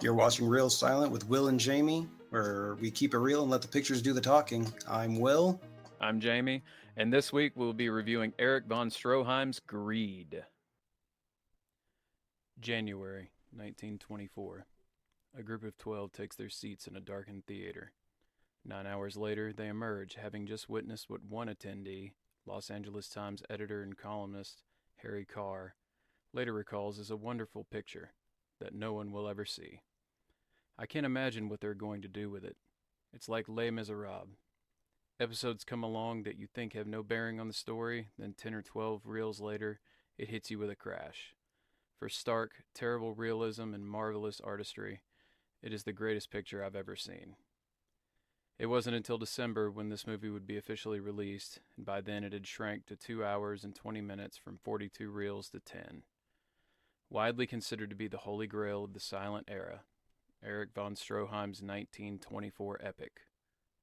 You're watching Real Silent with Will and Jamie, where we keep it real and let the pictures do the talking. I'm Will. I'm Jaime, and this week we'll be reviewing Erich von Stroheim's Greed. January 1924. A group of 12 takes their seats in a darkened theater. 9 hours later, they emerge, having just witnessed what one attendee, Los Angeles Times editor and columnist Harry Carr, later recalls as a wonderful picture that no one will ever see. I can't imagine what they're going to do with it. It's like Les Miserables. Episodes come along that you think have no bearing on the story, then 10 or 12 reels later, it hits you with a crash. For stark, terrible realism and marvelous artistry, it is the greatest picture I've ever seen. It wasn't until December when this movie would be officially released, and by then it had shrank to 2 hours and 20 minutes from 42 reels to 10. Widely considered to be the holy grail of the silent era, Erich von Stroheim's 1924 epic,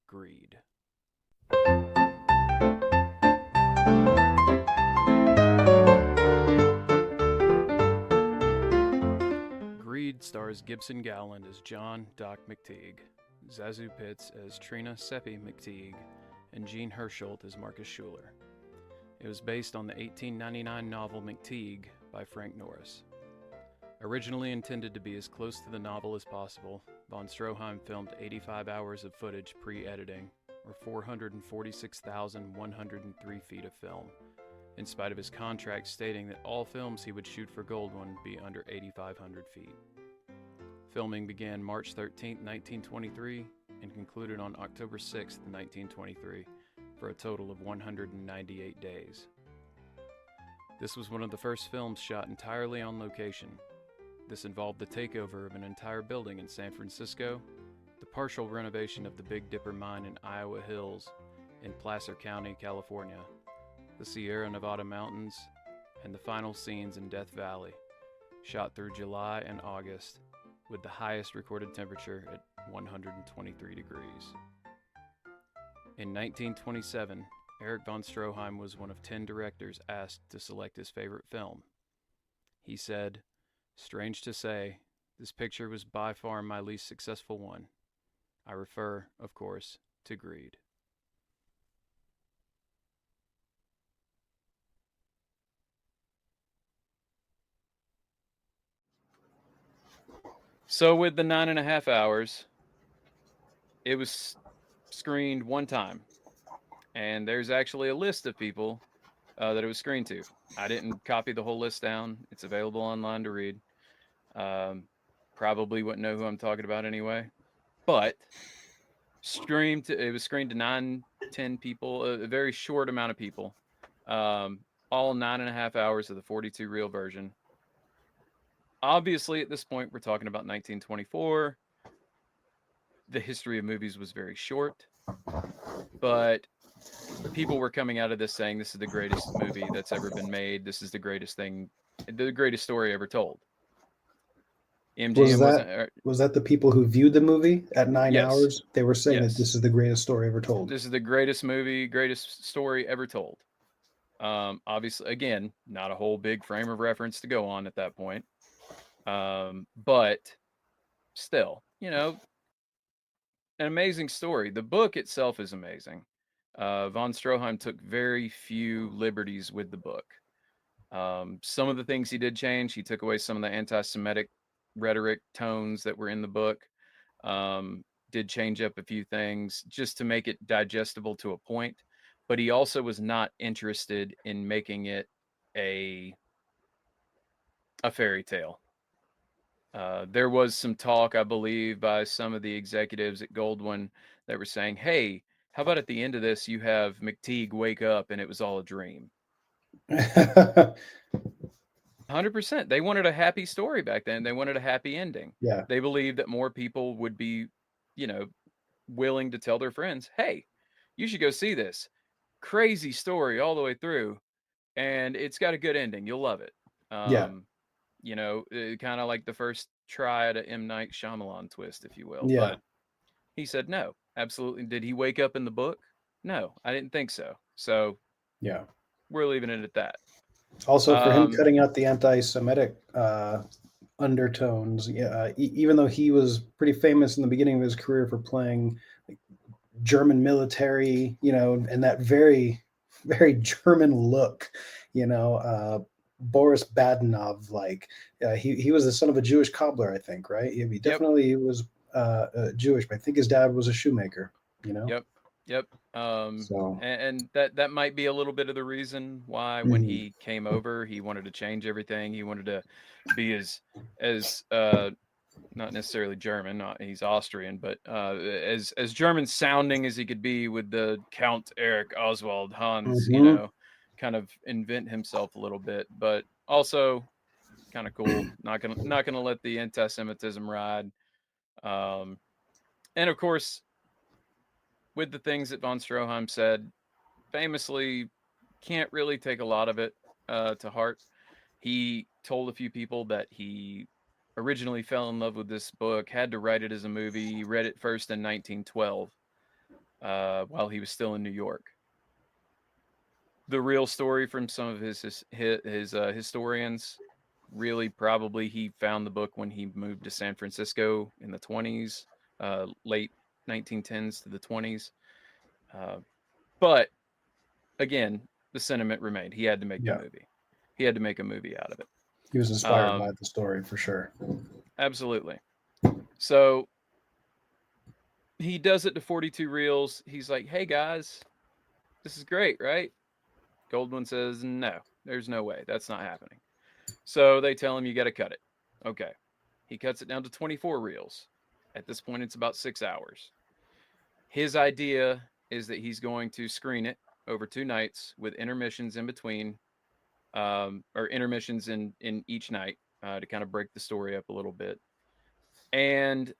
Greed. Greed stars Gibson Gowland as John Doc McTeague, Zasu Pitts as Trina Seppi McTeague, and Jean Hersholt as Marcus Schuler. It was based on the 1899 novel McTeague by Frank Norris. Originally intended to be as close to the novel as possible, von Stroheim filmed 85 hours of footage pre-editing, or 446,103 feet of film, in spite of his contract stating that all films he would shoot for Goldwyn be under 8,500 feet. Filming began March 13, 1923, and concluded on October 6, 1923, for a total of 198 days. This was one of the first films shot entirely on location. This involved the takeover of an entire building in San Francisco, the partial renovation of the Big Dipper mine in Iowa Hills, in Placer County, California, the Sierra Nevada mountains, and the final scenes in Death Valley, shot through July and August, with the highest recorded temperature at 123 degrees. In 1927, Erich von Stroheim was one of 10 directors asked to select his favorite film. He said, "Strange to say, this picture was by far my least successful one. I refer, of course, to Greed." So with the 9.5 hours, it was screened one time. And there's actually a list of people that it was screened to. I didn't copy the whole list down. It's available online to read. Probably wouldn't know who I'm talking about anyway. But it was screened to 9, 10 people, a very short amount of people. All 9.5 hours of the 42 reel version. Obviously, at this point, we're talking about 1924. The history of movies was very short, but people were coming out of this saying this is the greatest movie that's ever been made. This is the greatest thing, the greatest story ever told. MGM was that the people who viewed the movie at 9 hours? Yes. They were saying Yes. that this is the greatest story ever told. This is the greatest movie, greatest story ever told. Obviously, again, not a whole big frame of reference to go on at that point. But still, an amazing story. The book itself is amazing. Von Stroheim took very few liberties with the book. Some of the things he did change. He took away some of the anti-Semitic rhetoric tones that were in the book. Did change up a few things just to make it digestible to a point. But he also was not interested in making it a fairy tale. There was some talk, I believe, by some of the executives at Goldwyn that were saying, hey, how about at the end of this, you have McTeague wake up and it was all a dream? 100%. They wanted a happy story back then. They wanted a happy ending. Yeah. They believed that more people would be, willing to tell their friends, hey, you should go see this. Crazy story all the way through. And it's got a good ending. You'll love it. Yeah. Kind of like the first try at a M. Night Shyamalan twist, if you will. Yeah. But he said no, absolutely. Did he wake up in the book? No, I didn't think so. So yeah, we're leaving it at that. Also, for him cutting out the anti-Semitic undertones. Yeah, even though he was pretty famous in the beginning of his career for playing like German military, and that very, very German look, Boris Badenov, like he was the son of a Jewish cobbler, I think, right? He Yep. definitely was Jewish, but I think his dad was a shoemaker. Yep. Yep. So And that might be a little bit of the reason why when mhm. he came over, he wanted to change everything. He wanted to be as not necessarily German, he's Austrian, but as German sounding as he could be with the Count Erich Oswald Hans, Mhm. kind of invent himself a little bit, but also kind of cool. Not gonna let the anti-Semitism ride. Um, and of course, with the things that von Stroheim said, famously, can't really take a lot of it to heart. He told a few people that he originally fell in love with this book, had to write it as a movie. He read it first in 1912 while he was still in New York. The real story from some of his historians, really probably he found the book when he moved to San Francisco in the 20s, late 1910s to the 20s. But again, the sentiment remained. He had to make the Yeah, movie. He had to make a movie out of it. he was inspired by the story for sure. Absolutely. So he does it to 42 reels. He's like, "Hey guys, this is great, right?" Goldwyn says, "No, there's no way. That's not happening." So they tell him, "You got to cut it." Okay. He cuts it down to 24 reels. At this point, it's about 6 hours. His idea is that he's going to screen it over 2 nights with intermissions in between, or intermissions in each night to kind of break the story up a little bit. And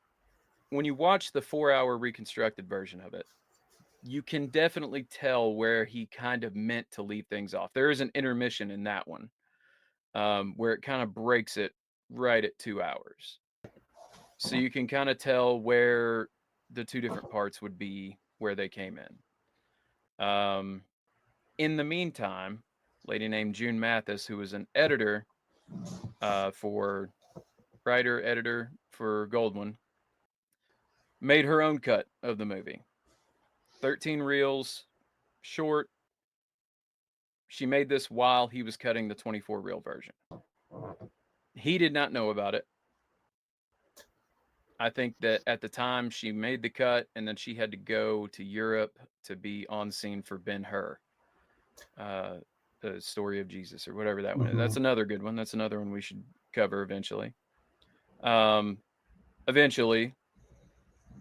when you watch the 4 hour reconstructed version of it, you can definitely tell where he kind of meant to leave things off. There is an intermission in that one where it kind of breaks it right at 2 hours. So you can kind of tell where the two different parts would be, where they came in. In the meantime, a lady named June Mathis, who was an editor for writer, editor for Goldwyn, made her own cut of the movie. 13 reels, short. She made this while he was cutting the 24 reel version. He did not know about it. I think that at the time she made the cut and then she had to go to Europe to be on scene for Ben-Hur, the story of Jesus or whatever that one is. That's Mhm. another good one. That's another one we should cover eventually. Um, eventually,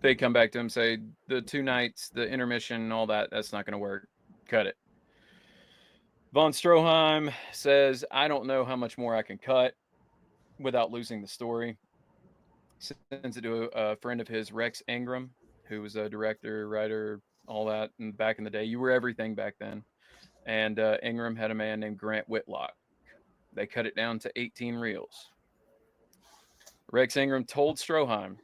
they come back to him, say the 2 nights, the intermission, all that, that's not going to work. Cut it. Von Stroheim says, I don't know how much more I can cut without losing the story. Sends it to a friend of his, Rex Ingram, who was a director, writer, all that. And back in the day, you were everything back then. And Ingram had a man named Grant Whitlock. They cut it down to 18 reels. Rex Ingram told Stroheim,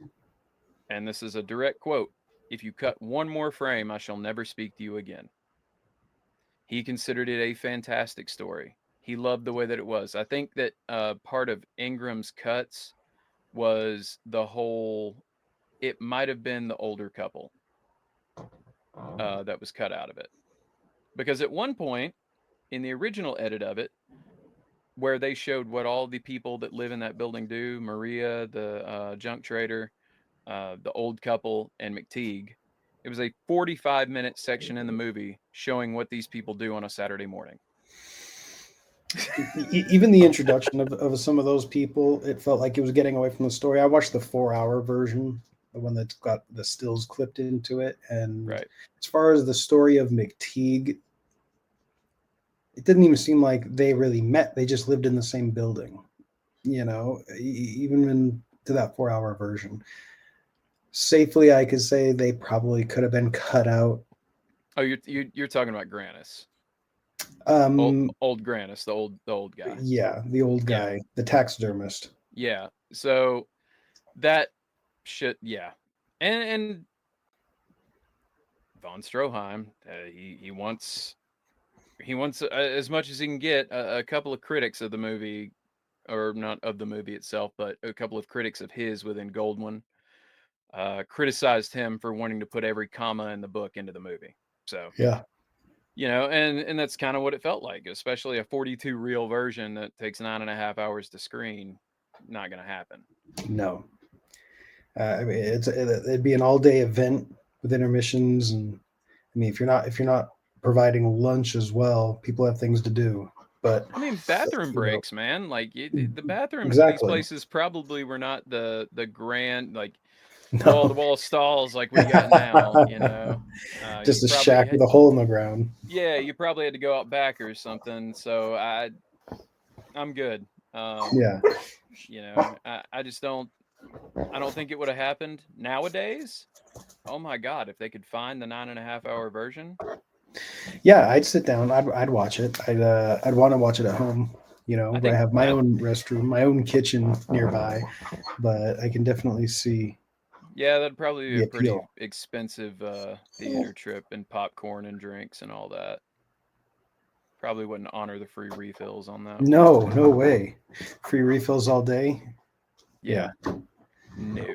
and this is a direct quote, if you cut one more frame, I shall never speak to you again. He considered it a fantastic story. He loved the way that it was. I think that part of Ingram's cuts was the whole, it might have been the older couple that was cut out of it. Because at one point, in the original edit of it, where they showed what all the people that live in that building do, Maria, the junk trader, the old couple, and McTeague, it was a 45-minute section in the movie showing what these people do on a Saturday morning. Even the introduction of some of those people, it felt like it was getting away from the story. I watched the 4 hour version, the one that's got the stills clipped into it. And Right. as far as the story of McTeague, it didn't even seem like they really met. They just lived in the same building, even to that 4 hour version. Safely, I could say they probably could have been cut out. Oh, you're talking about Grannis, Um, old Grannis, the old guy. yeah, the old Yeah, guy, the taxidermist. yeah. So that shit, yeah, and von Stroheim, he wants as much as he can get. A couple of critics of the movie or not of the movie itself, but a couple of critics of his within Goldwyn criticized him for wanting to put every comma in the book into the movie. So, Yeah. and that's kind of what it felt like, especially a 42 reel version that takes 9.5 hours to screen. Not going to happen. No. I mean, it'd be an all day event with intermissions, and I mean, if you're not providing lunch as well, people have things to do. But I mean, bathroom you know, breaks, man. Like the bathrooms in these exactly. places probably were not the grand like wall to No. wall stalls like we got now. You Just a probably shack had, with a hole in the ground. yeah, you probably had to go out back or something. So I'm good. Um, Yeah. I just don't. I don't think it would have happened nowadays. Oh my God, if they could find the 9.5 hour version. Yeah, I'd sit down. I'd watch it. I'd want to watch it at home. I I think have my own restroom, my own kitchen nearby, but I can definitely see yeah, that'd probably be the a pretty appeal. expensive theater trip and popcorn and drinks and all that. Probably wouldn't honor the free refills on that one. No, no way. Free refills all day. Yeah, Yeah. no.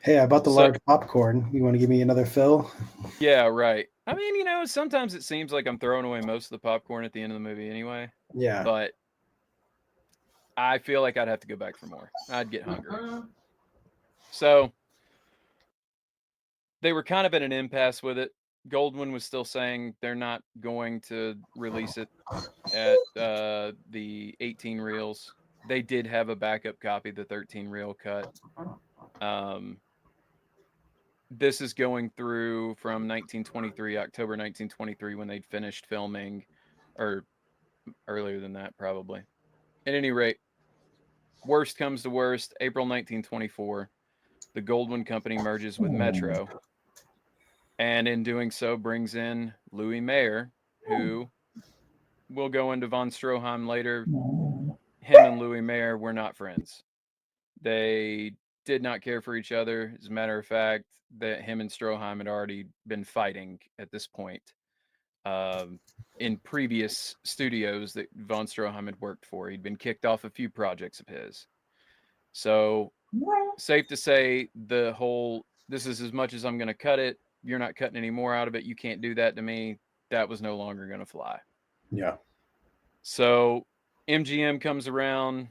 Hey, I bought the So large popcorn. You want to give me another fill? yeah, right. I mean, sometimes it seems like I'm throwing away most of the popcorn at the end of the movie anyway, Yeah. but I feel like I'd have to go back for more. I'd get hungry. So they were kind of at an impasse with it. Goldwyn was still saying they're not going to release it at the 18 reels. They did have a backup copy, the 13 reel cut. Um, this is going through from 1923, October 1923, when they'd finished filming, or earlier than that, probably. At any rate, worst comes to worst, April 1924, the Goldwyn Company merges with Metro, and in doing so brings in Louis Mayer, who will go into von Stroheim later. Him and Louis Mayer were not friends. They did not care for each other. As a matter of fact, that him and Stroheim had already been fighting at this point in previous studios that von Stroheim had worked for. He'd been kicked off a few projects of his. So safe to say the whole this is as much as I'm going to cut it. You're not cutting any more out of it. You can't do that to me. That was no longer going to fly. Yeah. So MGM comes around.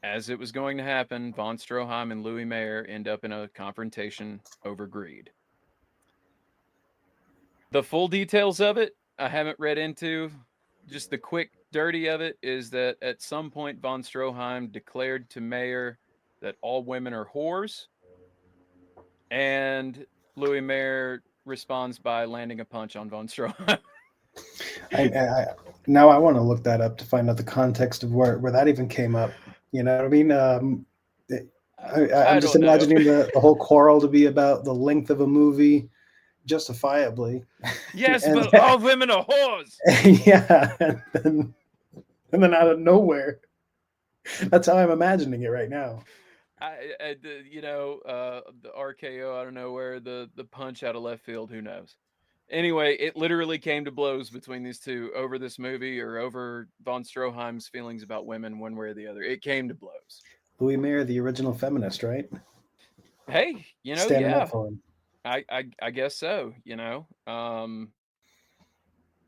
As it was going to happen, von Stroheim and Louis Mayer end up in a confrontation over greed. The full details of it, I haven't read into. Just the quick dirty of it is that at some point, von Stroheim declared to Mayer that all women are whores, and Louis Mayer responds by landing a punch on von Stroheim. I now I want to look that up to find out the context of where that even came up. You know what I mean? I'm I just don't know. imagining the whole quarrel to be about the length of a movie, justifiably. Yes, and but all women are whores. yeah, and then out of nowhere, that's how I'm imagining it right now. The RKO out of nowhere, the punch out of left field. Who knows? Anyway, it literally came to blows between these two over this movie or over von Stroheim's feelings about women, one way or the other. It came to blows. Louis Mayer, the original feminist, right? Hey, Standing up yeah, for him. I guess so.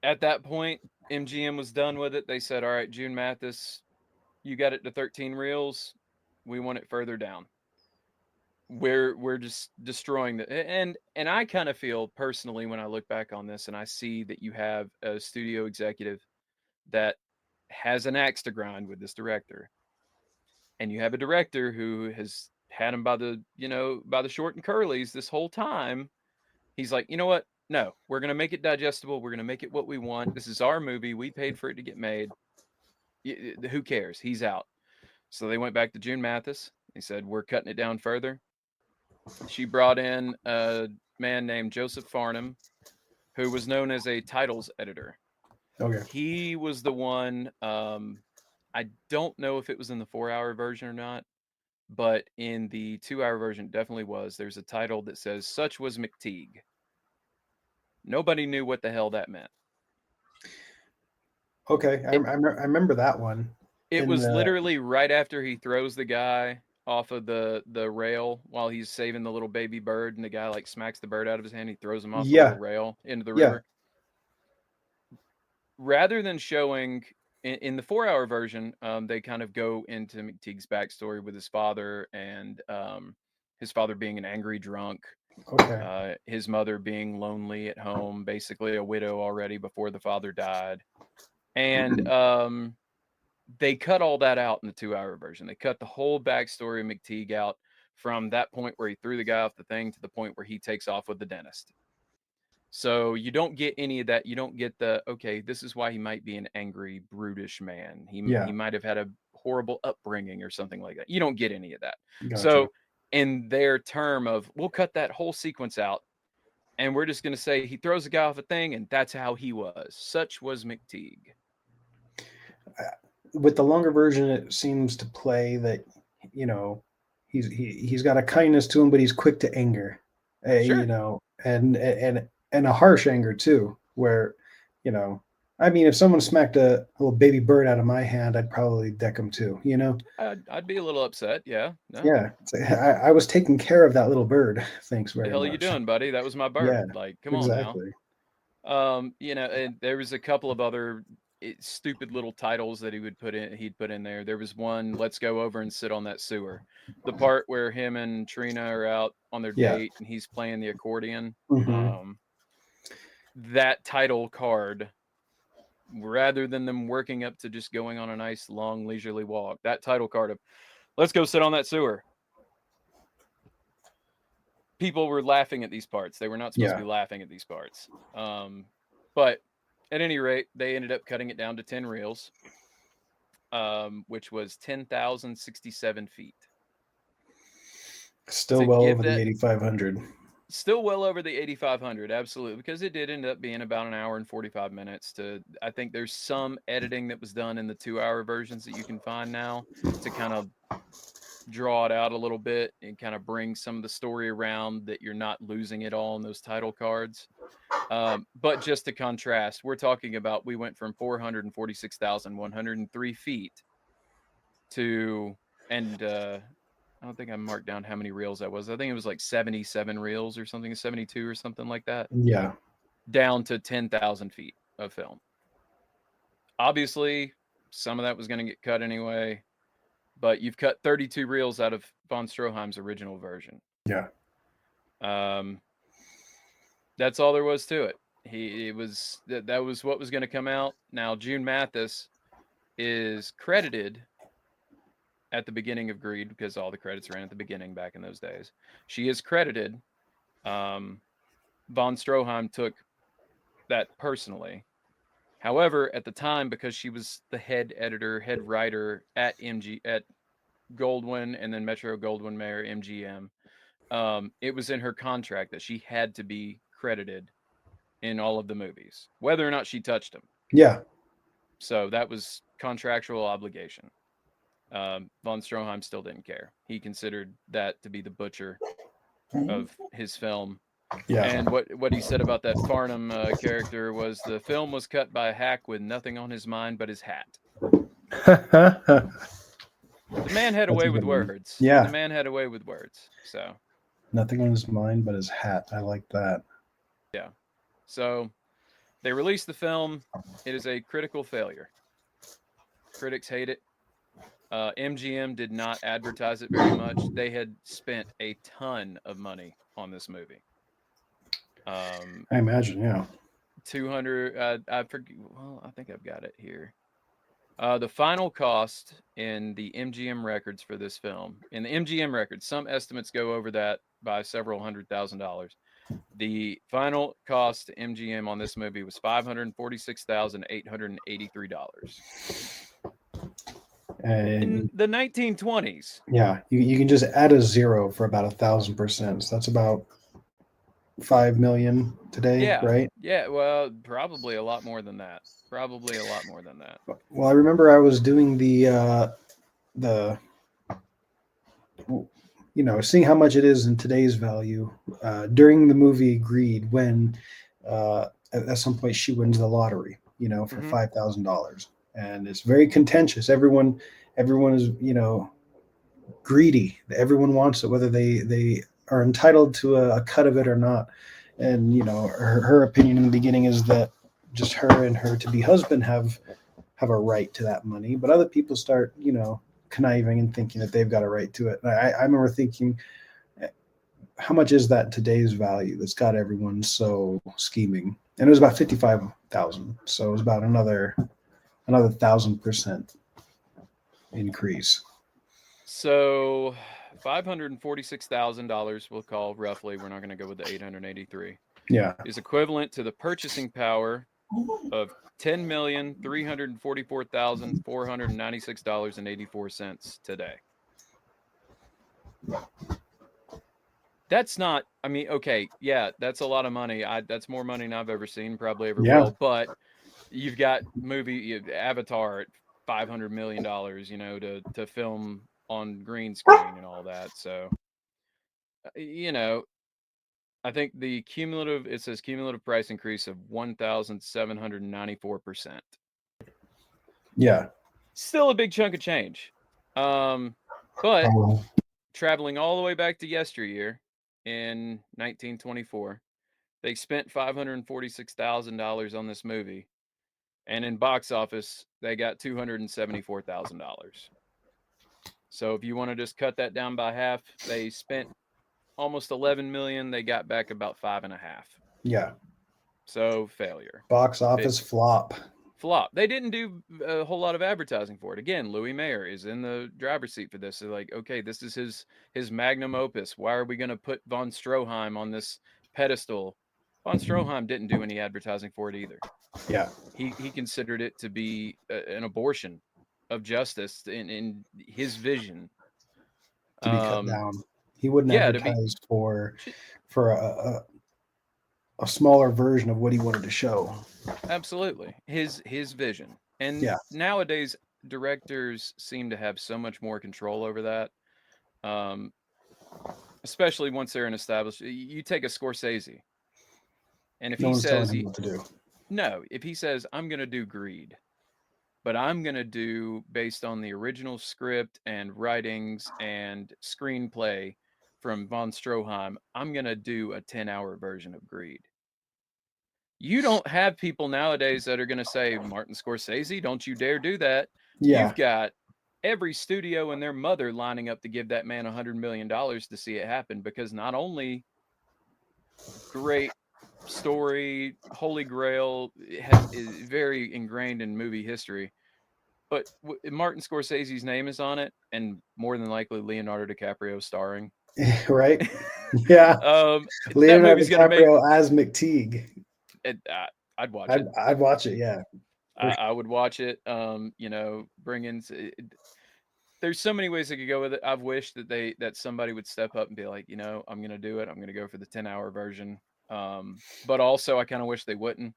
At that point, MGM was done with it. They said, "All right, June Mathis, you got it to 13 reels. We want it further down. We're just destroying the." And I kind of feel personally when I look back on this and I see that you have a studio executive that has an axe to grind with this director, and you have a director who has had him by the short and curlies this whole time. He's like, you know what? No, we're gonna make it digestible. We're gonna make it what we want. This is our movie. We paid for it to get made. Who cares? He's out. So they went back to June Mathis. They said, we're cutting it down further. She brought in a man named Joseph Farnham, who was known as a titles editor. Okay. He was the one. I don't know if it was in the 4 hour version or not, but in the 2 hour version, it definitely was. There's a title that says, Such was McTeague. Nobody knew what the hell that meant. Okay. I remember that one. It in was the literally right after he throws the guy off of the rail while he's saving the little baby bird, and the guy like smacks the bird out of his hand. He throws him off the little yeah, rail into the yeah, river. Rather than showing in the 4-hour version, they kind of go into McTeague's backstory with his father and his father being an angry drunk, okay, his mother being lonely at home, basically a widow already before the father died, and they cut all that out in the 2-hour version. They cut the whole backstory of McTeague out from that point where he threw the guy off the thing to the point where he takes off with the dentist. So you don't get any of that. You don't get the, okay, this is why he might be an angry, brutish man. He yeah, might have had a horrible upbringing or something like that. You don't get any of that. gotcha. So in their term of, we'll cut that whole sequence out and we're just going to say he throws a guy off a thing and that's how he was. Such was McTeague. With the longer version, it seems to play that, you know, he's got a kindness to him, but he's quick to anger, you Sure. know, and a harsh anger too, where, you know, I mean, if someone smacked a little baby bird out of my hand, I'd probably deck him too, you know. I'd be a little upset. Yeah. No. Yeah, it's like, I was taking care of that little bird. Thanks The very hell are you much. doing, buddy? That was my Yeah, bird. Like, come on now. exactly. You know, and there was a couple of other stupid little titles that he'd put in there. There was one, let's go over and sit on that sewer. The part where him and Trina are out on their Yeah. date and he's playing the accordion. Hmm. That title card, rather than them working up to just going on a nice long leisurely walk, that title card of let's go sit on that sewer. People were laughing at these parts. They were not supposed to Yeah. be laughing at these parts. But at any rate, they ended up cutting it down to 10 reels, which was 10,067 feet. Still To well give over the that, 8,500. still well over the 8,500, absolutely, because it did end up being about an hour and 45 minutes. I think there's some editing that was done in the 2-hour versions that you can find now to kind of draw it out a little bit and kind of bring some of the story around that you're not losing it all in those title cards. But just to contrast, we're talking about we went from 446,103 feet to, and I don't think I marked down how many reels that was. I think it was like 77 reels or something, 72 or something like that, Yeah. down to 10,000 feet of film. Obviously, some of that was going to get cut anyway, but you've cut 32 reels out of von Stroheim's original version. Yeah. That's all there was to it. That was what was going to come out. Now June Mathis is credited at the beginning of Greed because all the credits ran at the beginning back in those days. She is credited. Von Stroheim took that personally. However, at the time, because she was the head editor, head writer at Goldwyn and then Metro Goldwyn Mayer MGM, it was in her contract that she had to be credited in all of the movies, whether or not she touched them. Yeah. So that was contractual obligation. Von Stroheim still didn't care. He considered that to be the butcher of his film. Yeah. And what he said about that Farnham character was the film was cut by a hack with nothing on his mind but his hat. The man had a way with words. Yeah. The man had a way with words. So nothing on his mind but his hat. I like that. yeah. So they released the film. It is a critical failure. Critics hate it. MGM did not advertise it very much. They had spent a ton of money on this movie. I imagine, yeah. 200. I forget. Well, I think I've got it here. The final cost in the MGM records for this film, in the MGM records, some estimates go over that by several $100,000. The final cost to MGM on this movie was $546,883. In the 1920s. Yeah, you can just add a zero for about 1,000%. So that's about 5 million today, Yeah, right? Yeah, well, probably a lot more than that. Well, I remember I was doing the seeing how much it is in today's value during the movie Greed when at some point she wins the lottery, for $5,000. and it's very contentious. Everyone is, greedy. Everyone wants it, whether they are entitled to a cut of it or not. And her opinion in the beginning is that just her and her to be husband have a right to that money, but other people start conniving and thinking that they've got a right to it. And I remember thinking, how much is that in today's value that's got everyone so scheming? And it was about 55,000, so it was about another 1,000% increase. So $546,000, we'll call roughly, we're not going to go with the 883, Yeah, is equivalent to the purchasing power of $10,344,496.84 today. That's not, I mean, okay, yeah, that's a lot of money. That's more money than I've ever seen, probably ever yeah, will. But you've got Avatar at $500 million, to film on green screen and all that. So, I think it says cumulative price increase of 1,794%. yeah. Still a big chunk of change. But traveling all the way back to yesteryear in 1924, they spent $546,000 on this movie, and in box office they got $274,000. So if you want to just cut that down by half, they spent almost 11 million. They got back about 5.5. Yeah. So failure. Box office flop. They didn't do a whole lot of advertising for it. Again, Louis Mayer is in the driver's seat for this. They're like, okay, this is his magnum opus. Why are we going to put von Stroheim on this pedestal? Von Stroheim didn't do any advertising for it either. Yeah. He considered it to be an abortion of justice in his vision. To be cut down. He wouldn't advertise for a smaller version of what he wanted to show. Absolutely. His vision. And nowadays directors seem to have so much more control over that. Especially once they're an established, you take a Scorsese. And if no he one's says telling him what to do. No, if he says I'm going to do Greed, but I'm going to do based on the original script and writings and screenplay from von Stroheim, I'm going to do a 10-hour version of Greed. You don't have people nowadays that are going to say, Martin Scorsese, don't you dare do that. Yeah. You've got every studio and their mother lining up to give that man $100 million to see it happen, because not only great story, Holy Grail is very ingrained in movie history, but Martin Scorsese's name is on it, and more than likely Leonardo DiCaprio starring. Right? Yeah. Leonardo DiCaprio as McTeague. I'd watch it. I'd watch it. Yeah. I would watch it. Bring in. There's so many ways they could go with it. I've wished that somebody would step up and be like, I'm going to do it. I'm going to go for the 10-hour version. But also I kind of wish they wouldn't,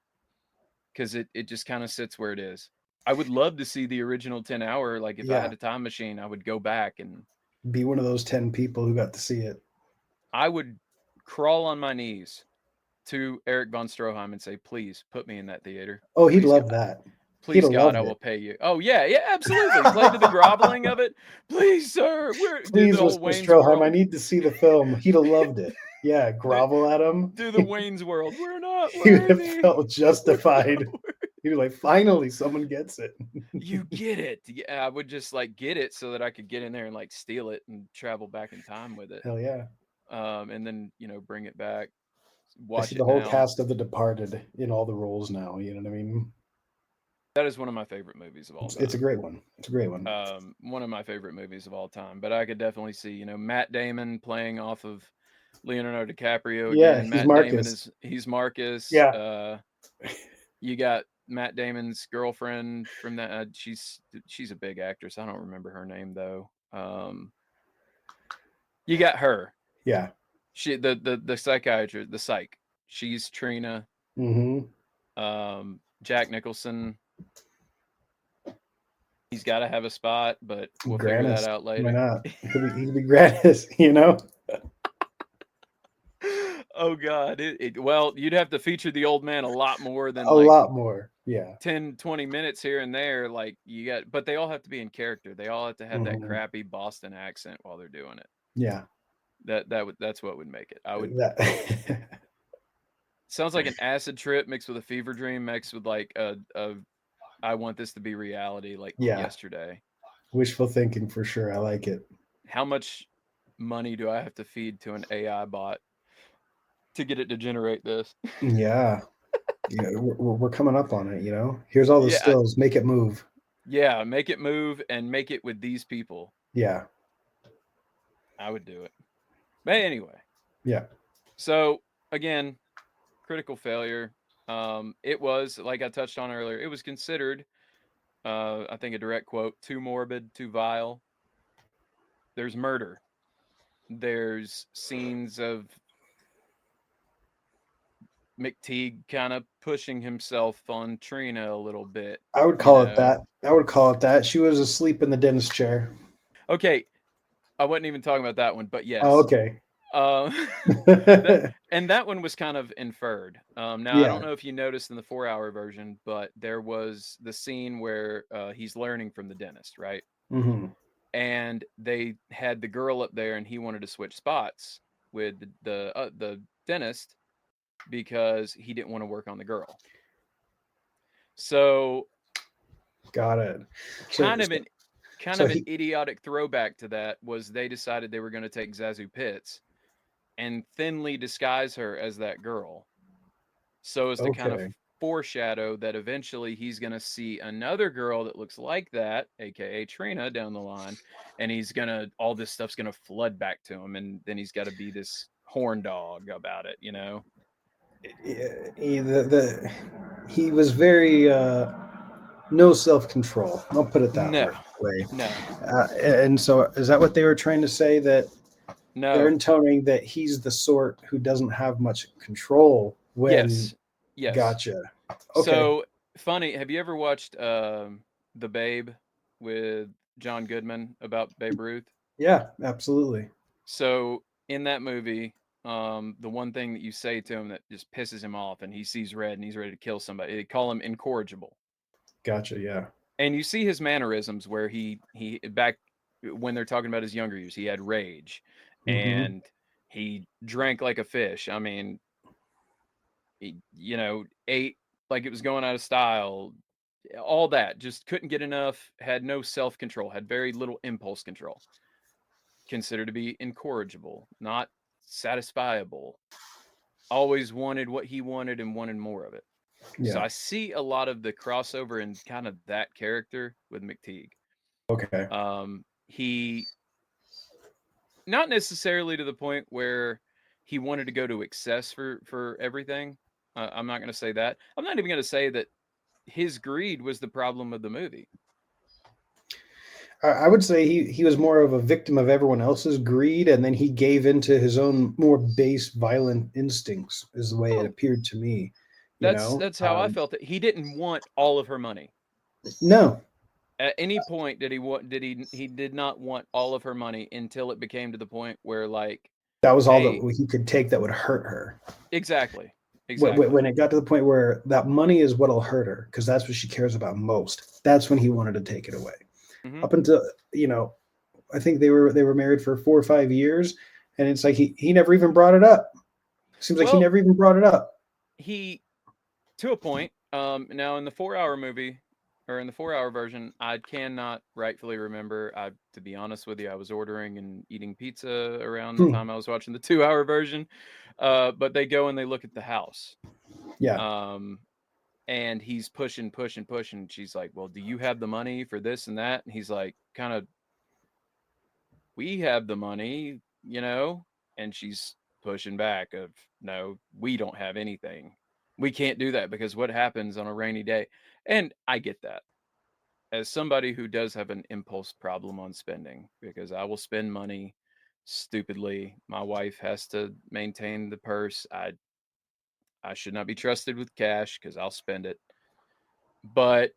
because it just kind of sits where it is. I would love to see the original 10-hour. Like if I had a time machine, I would go back and be one of those 10 people who got to see it. I would crawl on my knees to Erich von Stroheim and say, please put me in that theater. Oh, he'd love that. Please, God, I will pay you. Oh, yeah, absolutely. Play to the groveling of it. Please, sir. Please, Mr. Stroheim, I need to see the film. He'd have loved it. Yeah, grovel at him. Do the Wayne's World. We're not worthy. He would have felt justified. He'd be like, finally, someone gets it. You get it. Yeah, I would just get it so that I could get in there and steal it and travel back in time with it. Hell yeah. And then, bring it back. Watch it the whole cast of The Departed in all the roles now. You know what I mean? That is one of my favorite movies of all time. It's a great one. One of my favorite movies of all time. But I could definitely see, Matt Damon playing off of Leonardo DiCaprio. Yeah, again. Matt Marcus. He's Marcus. Yeah. You got Matt Damon's girlfriend from that. She's a big actress. I don't remember her name though. You got her. Yeah. She the psychiatrist, the psych. She's Trina. Mm-hmm. Jack Nicholson. He's got to have a spot, but we'll figure that out later. Why not? He could be Gratis, Oh God. Well, you'd have to feature the old man a lot more than A like lot more. Yeah. 10, 20 minutes here and there. Like but they all have to be in character. They all have to have that Mhm. crappy Boston accent while they're doing it. Yeah. That's what would make it. I would. That Sounds like an acid trip mixed with a fever dream mixed with like a I want this to be reality like yeah. yesterday. Wishful thinking for sure. I like it. How much money do I have to feed to an AI bot to get it to generate this? Yeah. Yeah. We're coming up on it, you know? Here's all the Yeah, stills. Make it move. yeah, make it move and make it with these people. Yeah. I would do it. But anyway, Yeah. so again, critical failure. It was like I touched on earlier. It was considered, I think, a direct quote: too morbid, too vile. There's murder. There's scenes of McTeague kind of pushing himself on Trina a little bit. I would You call it know. that. I would call it that. She was asleep in the dentist chair. Okay, I wasn't even talking about that one, but Oh, yes. okay. Uh, that one was kind of inferred. Now I Yeah. don't know if you noticed in the 4-hour version, but there was the scene where he's learning from the dentist, right? Hmm. And they had the girl up there, and he wanted to switch spots with the dentist because he didn't want to work on the girl. So Got it. So, kind of so, an kind so of an he, idiotic throwback to that was they decided they were going to take Zazu Pitts and thinly disguise her as that girl, so as to kind of okay. foreshadow that eventually he's going to see another girl that looks like that, aka Trina, down the line, and he's going to all this stuff's going to flood back to him, and then he's got to be this horn dog about it, you know. He was very no self control. I'll put it that No, way. no, And so, is that what they were trying to say? That they're no. intoning that he's the sort who doesn't have much control when. Yes, yes. Gotcha. Okay. So funny. Have you ever watched The Babe with John Goodman about Babe Ruth? Yeah, absolutely. So in that movie, the one thing that you say to him that just pisses him off, and he sees red and he's ready to kill somebody. They call him incorrigible, Gotcha. Yeah. and you see his mannerisms where he back when they're talking about his younger years, he had rage, Hmm. and he drank like a fish. I mean, he, ate like it was going out of style. All that, just couldn't get enough, had no self control, had very little impulse control. Considered to be incorrigible, not satisfiable, always wanted what he wanted and wanted more of it. So Yeah. I see a lot of the crossover in kind of that character with McTeague. Okay. He not necessarily to the point where he wanted to go to excess for everything. I'm not going to say that. I'm not even going to say that his greed was the problem of the movie. I would say he was more of a victim of everyone else's greed, and then he gave into his own more base, violent instincts. Is the way it Oh, appeared to me. You that's know. that's how I felt. That he didn't want all of her money. No, At any point did he did not want all of her money until it became to the point where like, that was all hey, that he could take that would hurt her. exactly, exactly. When it got to the point where that money is what'll hurt her, because that's what she cares about most. That's when he wanted to take it away. Hmm. Up until I think they were married for 4 or 5 years, and it's like he never even brought it up. Seems like he Well, never even brought it up. he to a point. Now in the 4-hour movie or in the 4-hour version, I cannot rightfully remember. To be honest with you, I was ordering and eating pizza around the Hmm. time I was watching the 2-hour version. But they go and they look at the house. Yeah. Um, and he's pushing, pushing, pushing. She's like, "Well, do you have the money for this and that?" And he's like, kind of, "We have the money, you know." And she's pushing back of, "No, we don't have anything. We can't do that because what happens on a rainy day?" And I get that as somebody who does have an impulse problem on spending, because I will spend money stupidly. My wife has to maintain the purse. I should not be trusted with cash because I'll spend it. But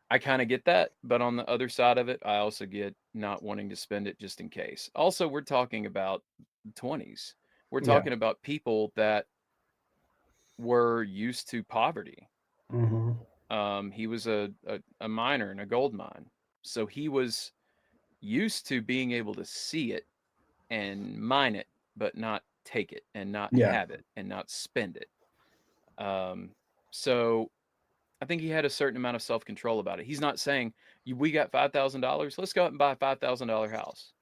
I kind of get that, but on the other side of it, I also get not wanting to spend it just in case. Also, we're talking about the 20s. We're Yeah. talking about people that were used to poverty. He was a miner in a gold mine. So he was used to being able to see it and mine it, but not take it and not Yeah. have it and not spend it. So I think he had a certain amount of self control about it. He's not saying, "We got $5,000. Let's go out and buy a $5,000 house."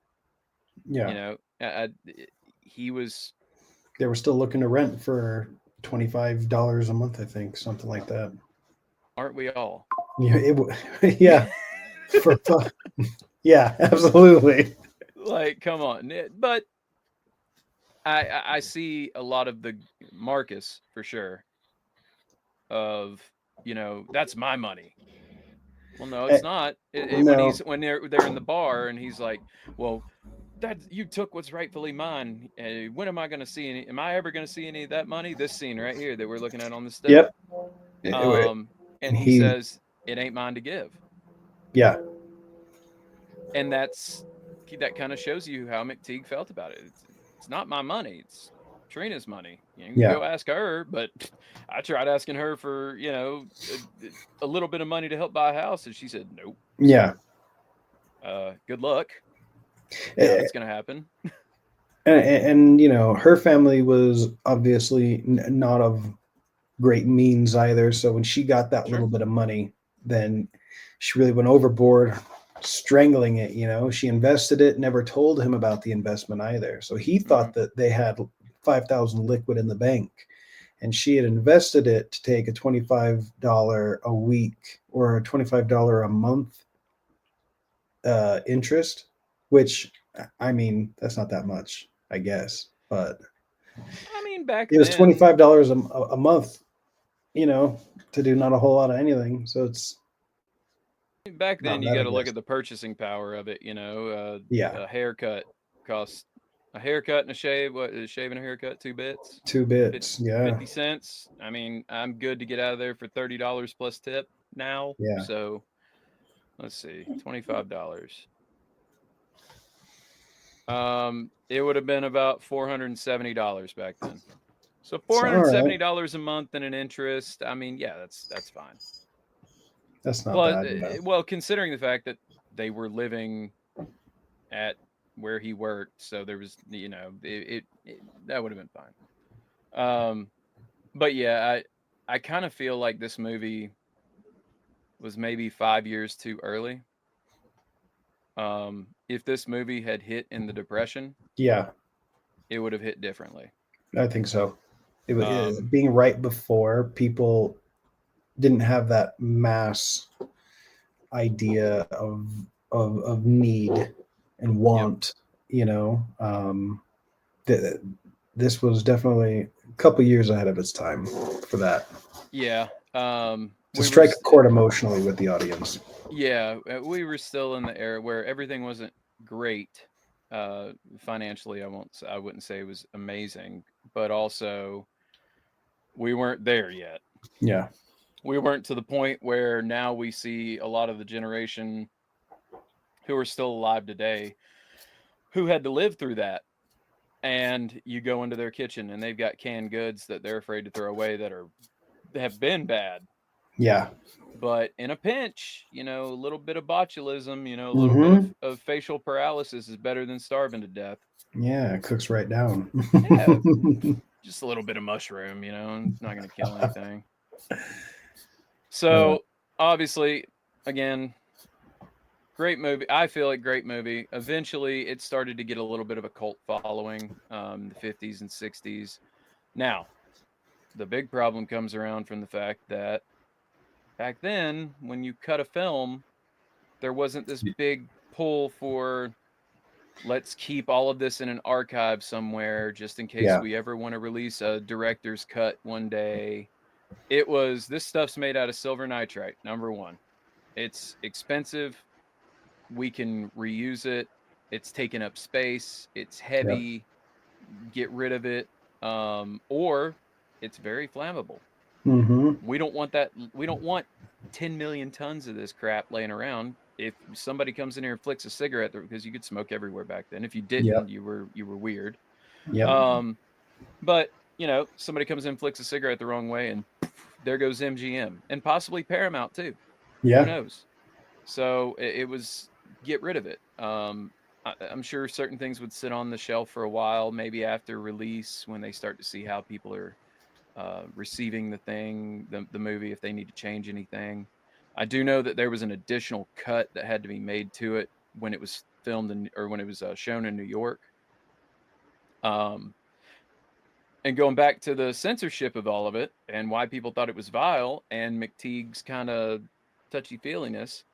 Yeah. You know, he was. They were still looking to rent for $25 a month, I think, something like that. Aren't we all? Yeah, yeah, for fun. Yeah, absolutely. Like, come on. But I see a lot of the Marcus for sure of, that's my money. Well, no, it's not. No, When they're in the bar and he's like, well, that you took what's rightfully mine. When am I going to see any? Am I ever going to see any of that money? This scene right here that we're looking at on the still. yep. It- And he he, says, "It ain't mine to give," yeah, and that kind of shows you how McTeague felt about it. It's not my money. It's Trina's money. You can yeah, go ask her, but I tried asking her for a little bit of money to help buy a house, and she said nope. yeah. So, good luck. Doubt Eh, it's gonna happen. and her family was obviously not of great means either. So when she got that Sure. little bit of money, then she really went overboard, strangling it. She invested it, never told him about the investment either. So he thought that they had 5,000 liquid in the bank, and she had invested it to take a $25 a week or a $25 a month interest, which, I mean, that's not that much, I guess, but I mean, back it was then, $25 a month, to do not a whole lot of anything. So it's not you bad, got I to look guess. at the purchasing power of it. Yeah, A haircut costs a haircut and a shave. What is shave and a haircut? 2 bits, 2 bits. Yeah, 50 cents. I mean, I'm good to get out of there for $30 plus tip now. yeah. So let's see, $25. It would have been about $470 back then. So four So hundred all right, seventy dollars a month and an interest. I mean, yeah, that's fine. that's not Plus, bad. Yeah, well, considering the fact that they were living at where he worked, so there was, that would have been fine. But yeah, I kind of feel like this movie was maybe 5 years too early. If this movie had hit in the Depression, yeah, it would have hit differently. I think so. Um, Being right before, people didn't have that mass idea of need and yep. want. Th- this was definitely a couple years ahead of its time for that, Yeah. to strike a chord emotionally with the audience. Yeah, we were still in the era where everything wasn't great financially. I wouldn't say it was amazing, but also we weren't there yet. Yeah, We weren't to the point where now we see a lot of the generation who are still alive today who had to live through that. And you go into their kitchen and they've got canned goods that they're afraid to throw away that have been bad. yeah. But in a pinch, a little bit of botulism, a little bit Mm-hmm. of facial paralysis is better than starving to death. Yeah, it cooks right down. Yeah, just a little bit of mushroom, it's not going to kill anything. Uh, So, obviously, again, great movie. I feel like great movie. Eventually, it started to get a little bit of a cult following in the 50s and 60s. Now, the big problem comes around from the fact that back then, when you cut a film, there wasn't this big pull for let's keep all of this in an archive somewhere just in case yeah, we ever want to release a director's cut one day. It was this stuff's made out of silver nitrate, number one. It's expensive. We can reuse it. It's taking up space. It's yeah. heavy. Get rid of it. Or it's very flammable. Mm-hmm. We don't want that. We don't want 10 million tons of this crap laying around. If somebody comes in here and flicks a cigarette, because you could smoke everywhere back then. If you Yep. didn't, you were weird. Yep. Um, But, somebody comes in, flicks a cigarette the wrong way, and there goes MGM, and possibly Paramount too. Who Yeah. knows? So it was get rid of it. I'm sure certain things would sit on the shelf for a while, maybe after release when they start to see how people are receiving the movie, if they need to change anything. I do know that there was an additional cut that had to be made to it when it was filmed or when it was shown in New York. And going back to the censorship of all of it and why people thought it was vile and McTeague's kind of touchy-feeliness,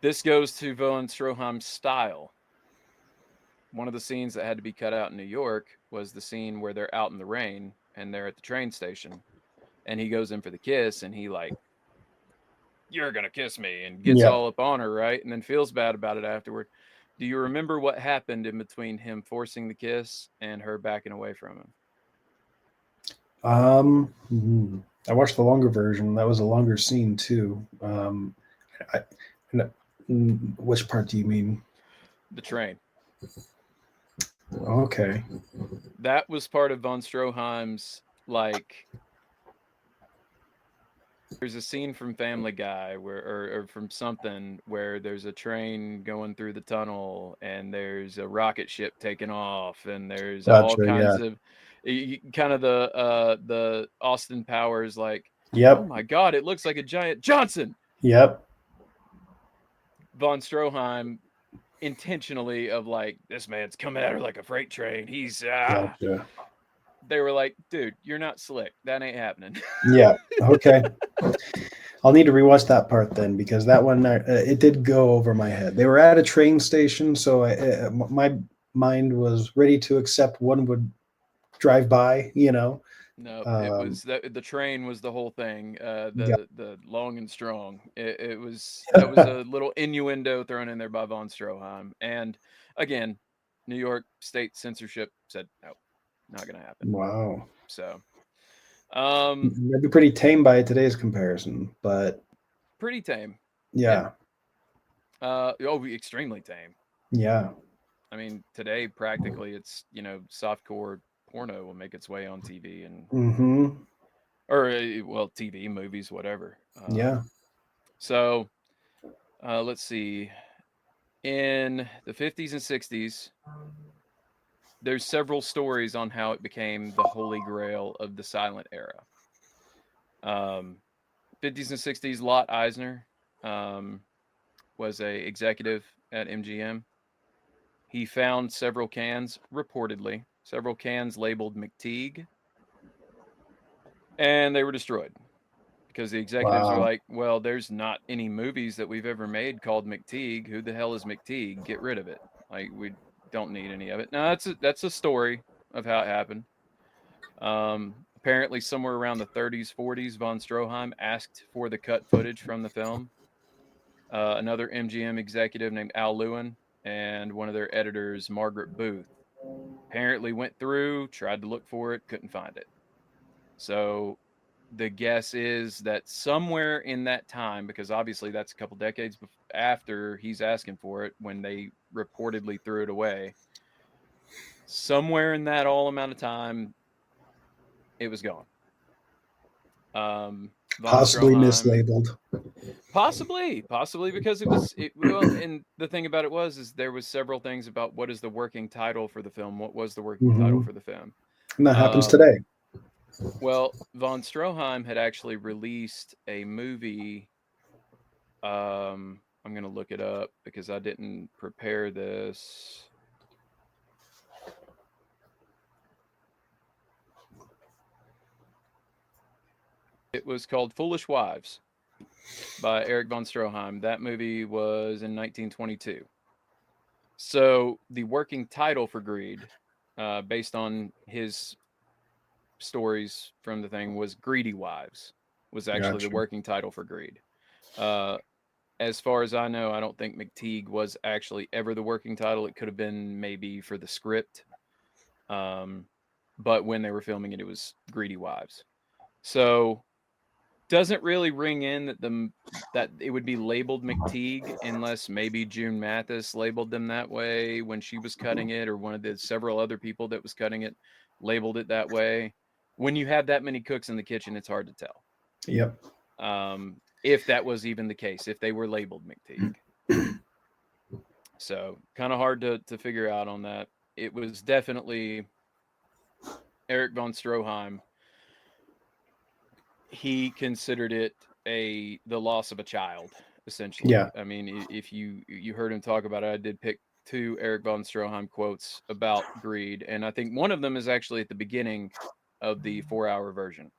this goes to von Stroheim's style. One of the scenes that had to be cut out in New York was the scene where they're out in the rain and they're at the train station, and he goes in for the kiss, and he like, "You're gonna kiss me," and gets Yeah. all up on her, right? And then feels bad about it afterward. Do you remember what happened in between him forcing the kiss and her backing away from him? I watched the longer version. That was a longer scene too. I, which part do you mean? The train. Okay. That was part of von Stroheim's, like, there's a scene from Family Guy or from something where there's a train going through the tunnel and there's a rocket ship taking off and there's all Gotcha. Yeah. kinds of kind of the Austin Powers, like, oh Yep. my God, it looks like a giant Johnson. Yep. Von Stroheim intentionally of like, this man's coming at her like a freight train. He's Gotcha. They were like, dude, you're not slick. That ain't happening. Yeah. Okay. I'll need to rewatch that part then, because that one it did go over my head. They were at a train station, so my mind was ready to accept one would drive by. No, it Um, was the train was the whole thing. yeah. The long and strong. It was that was a little innuendo thrown in there by von Stroheim. And again, New York state censorship said no, not gonna happen. Wow. So, That'd be pretty tame by today's comparison, but pretty tame. yeah. Extremely tame. Yeah. I mean, today practically it's softcore porno will make its way on TV and Mm-hmm. or well, TV, movies, whatever. Yeah. So let's see. In the 50s and 60s, there's several stories on how it became the holy grail of the silent era. 50s and 60s, Lot Eisner was a executive at MGM. He found several cans, reportedly, several cans labeled McTeague, and they were destroyed because the executives were Wow. like, well, there's not any movies that we've ever made called McTeague. Who the hell is McTeague? Get rid of it. Like, we don't need any of it. Now, that's a story of how it happened. Apparently, somewhere around the 30s, 40s, von Stroheim asked for the cut footage from the film. Another MGM executive named Al Lewin and one of their editors, Margaret Booth, apparently went through, tried to look for it, couldn't find it. So the guess is that somewhere in that time, because obviously that's a couple decades after he's asking for it when they reportedly threw it away, somewhere in that all amount of time, it was gone. Von Possibly Stroheim, mislabeled. possibly because well, and the thing about it is there was several things about what is the working title for the film, what was the working title Mm-hmm. for the film. And that happens Um, today. well, von Stroheim had actually released a movie. I'm gonna look it up because I didn't prepare this. It was called Foolish Wives by Erich von Stroheim. That movie was in 1922. So the working title for Greed, based on his stories from the thing, was Greedy Wives. Was actually the Gotcha. working title for Greed. Uh, as far as I know, I don't think McTeague was actually ever the working title. It could have been maybe for the script. But when they were filming it, it was Greedy Wives. So doesn't really ring in that it would be labeled McTeague unless maybe June Mathis labeled them that way when she was cutting it, or one of the several other people that was cutting it labeled it that way. When you have that many cooks in the kitchen, it's hard to tell. Yep. If that was even the case, if they were labeled McTeague. So kind of hard to figure out on that. It was definitely Erich von Stroheim. He considered it the loss of a child, essentially. Yeah. I mean, if you heard him talk about it, I did pick 2 Erich von Stroheim quotes about Greed, and I think one of them is actually at the beginning of the 4-hour version.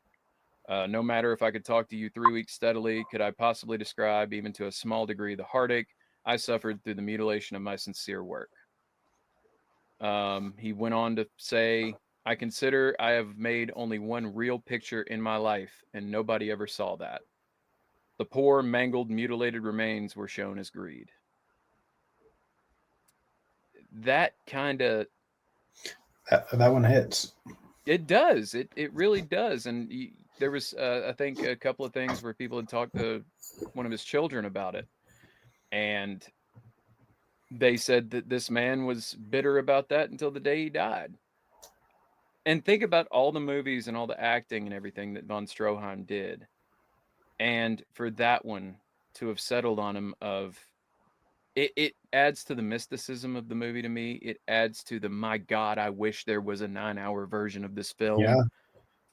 No matter if I could talk to you 3 weeks steadily, could I possibly describe, even to a small degree, the heartache I suffered through the mutilation of my sincere work. He went on to say, I consider I have made only one real picture in my life, and nobody ever saw that. The poor, mangled, mutilated remains were shown as Greed. That kind of... That one hits. It does. It really does. And there was, I think, a couple of things where people had talked to one of his children about it. And they said that this man was bitter about that until the day he died. And think about all the movies and all the acting and everything that von Stroheim did. And for that one to have settled on him, it adds to the mysticism of the movie to me. It adds to the, my God, I wish there was a 9-hour version of this film. Yeah.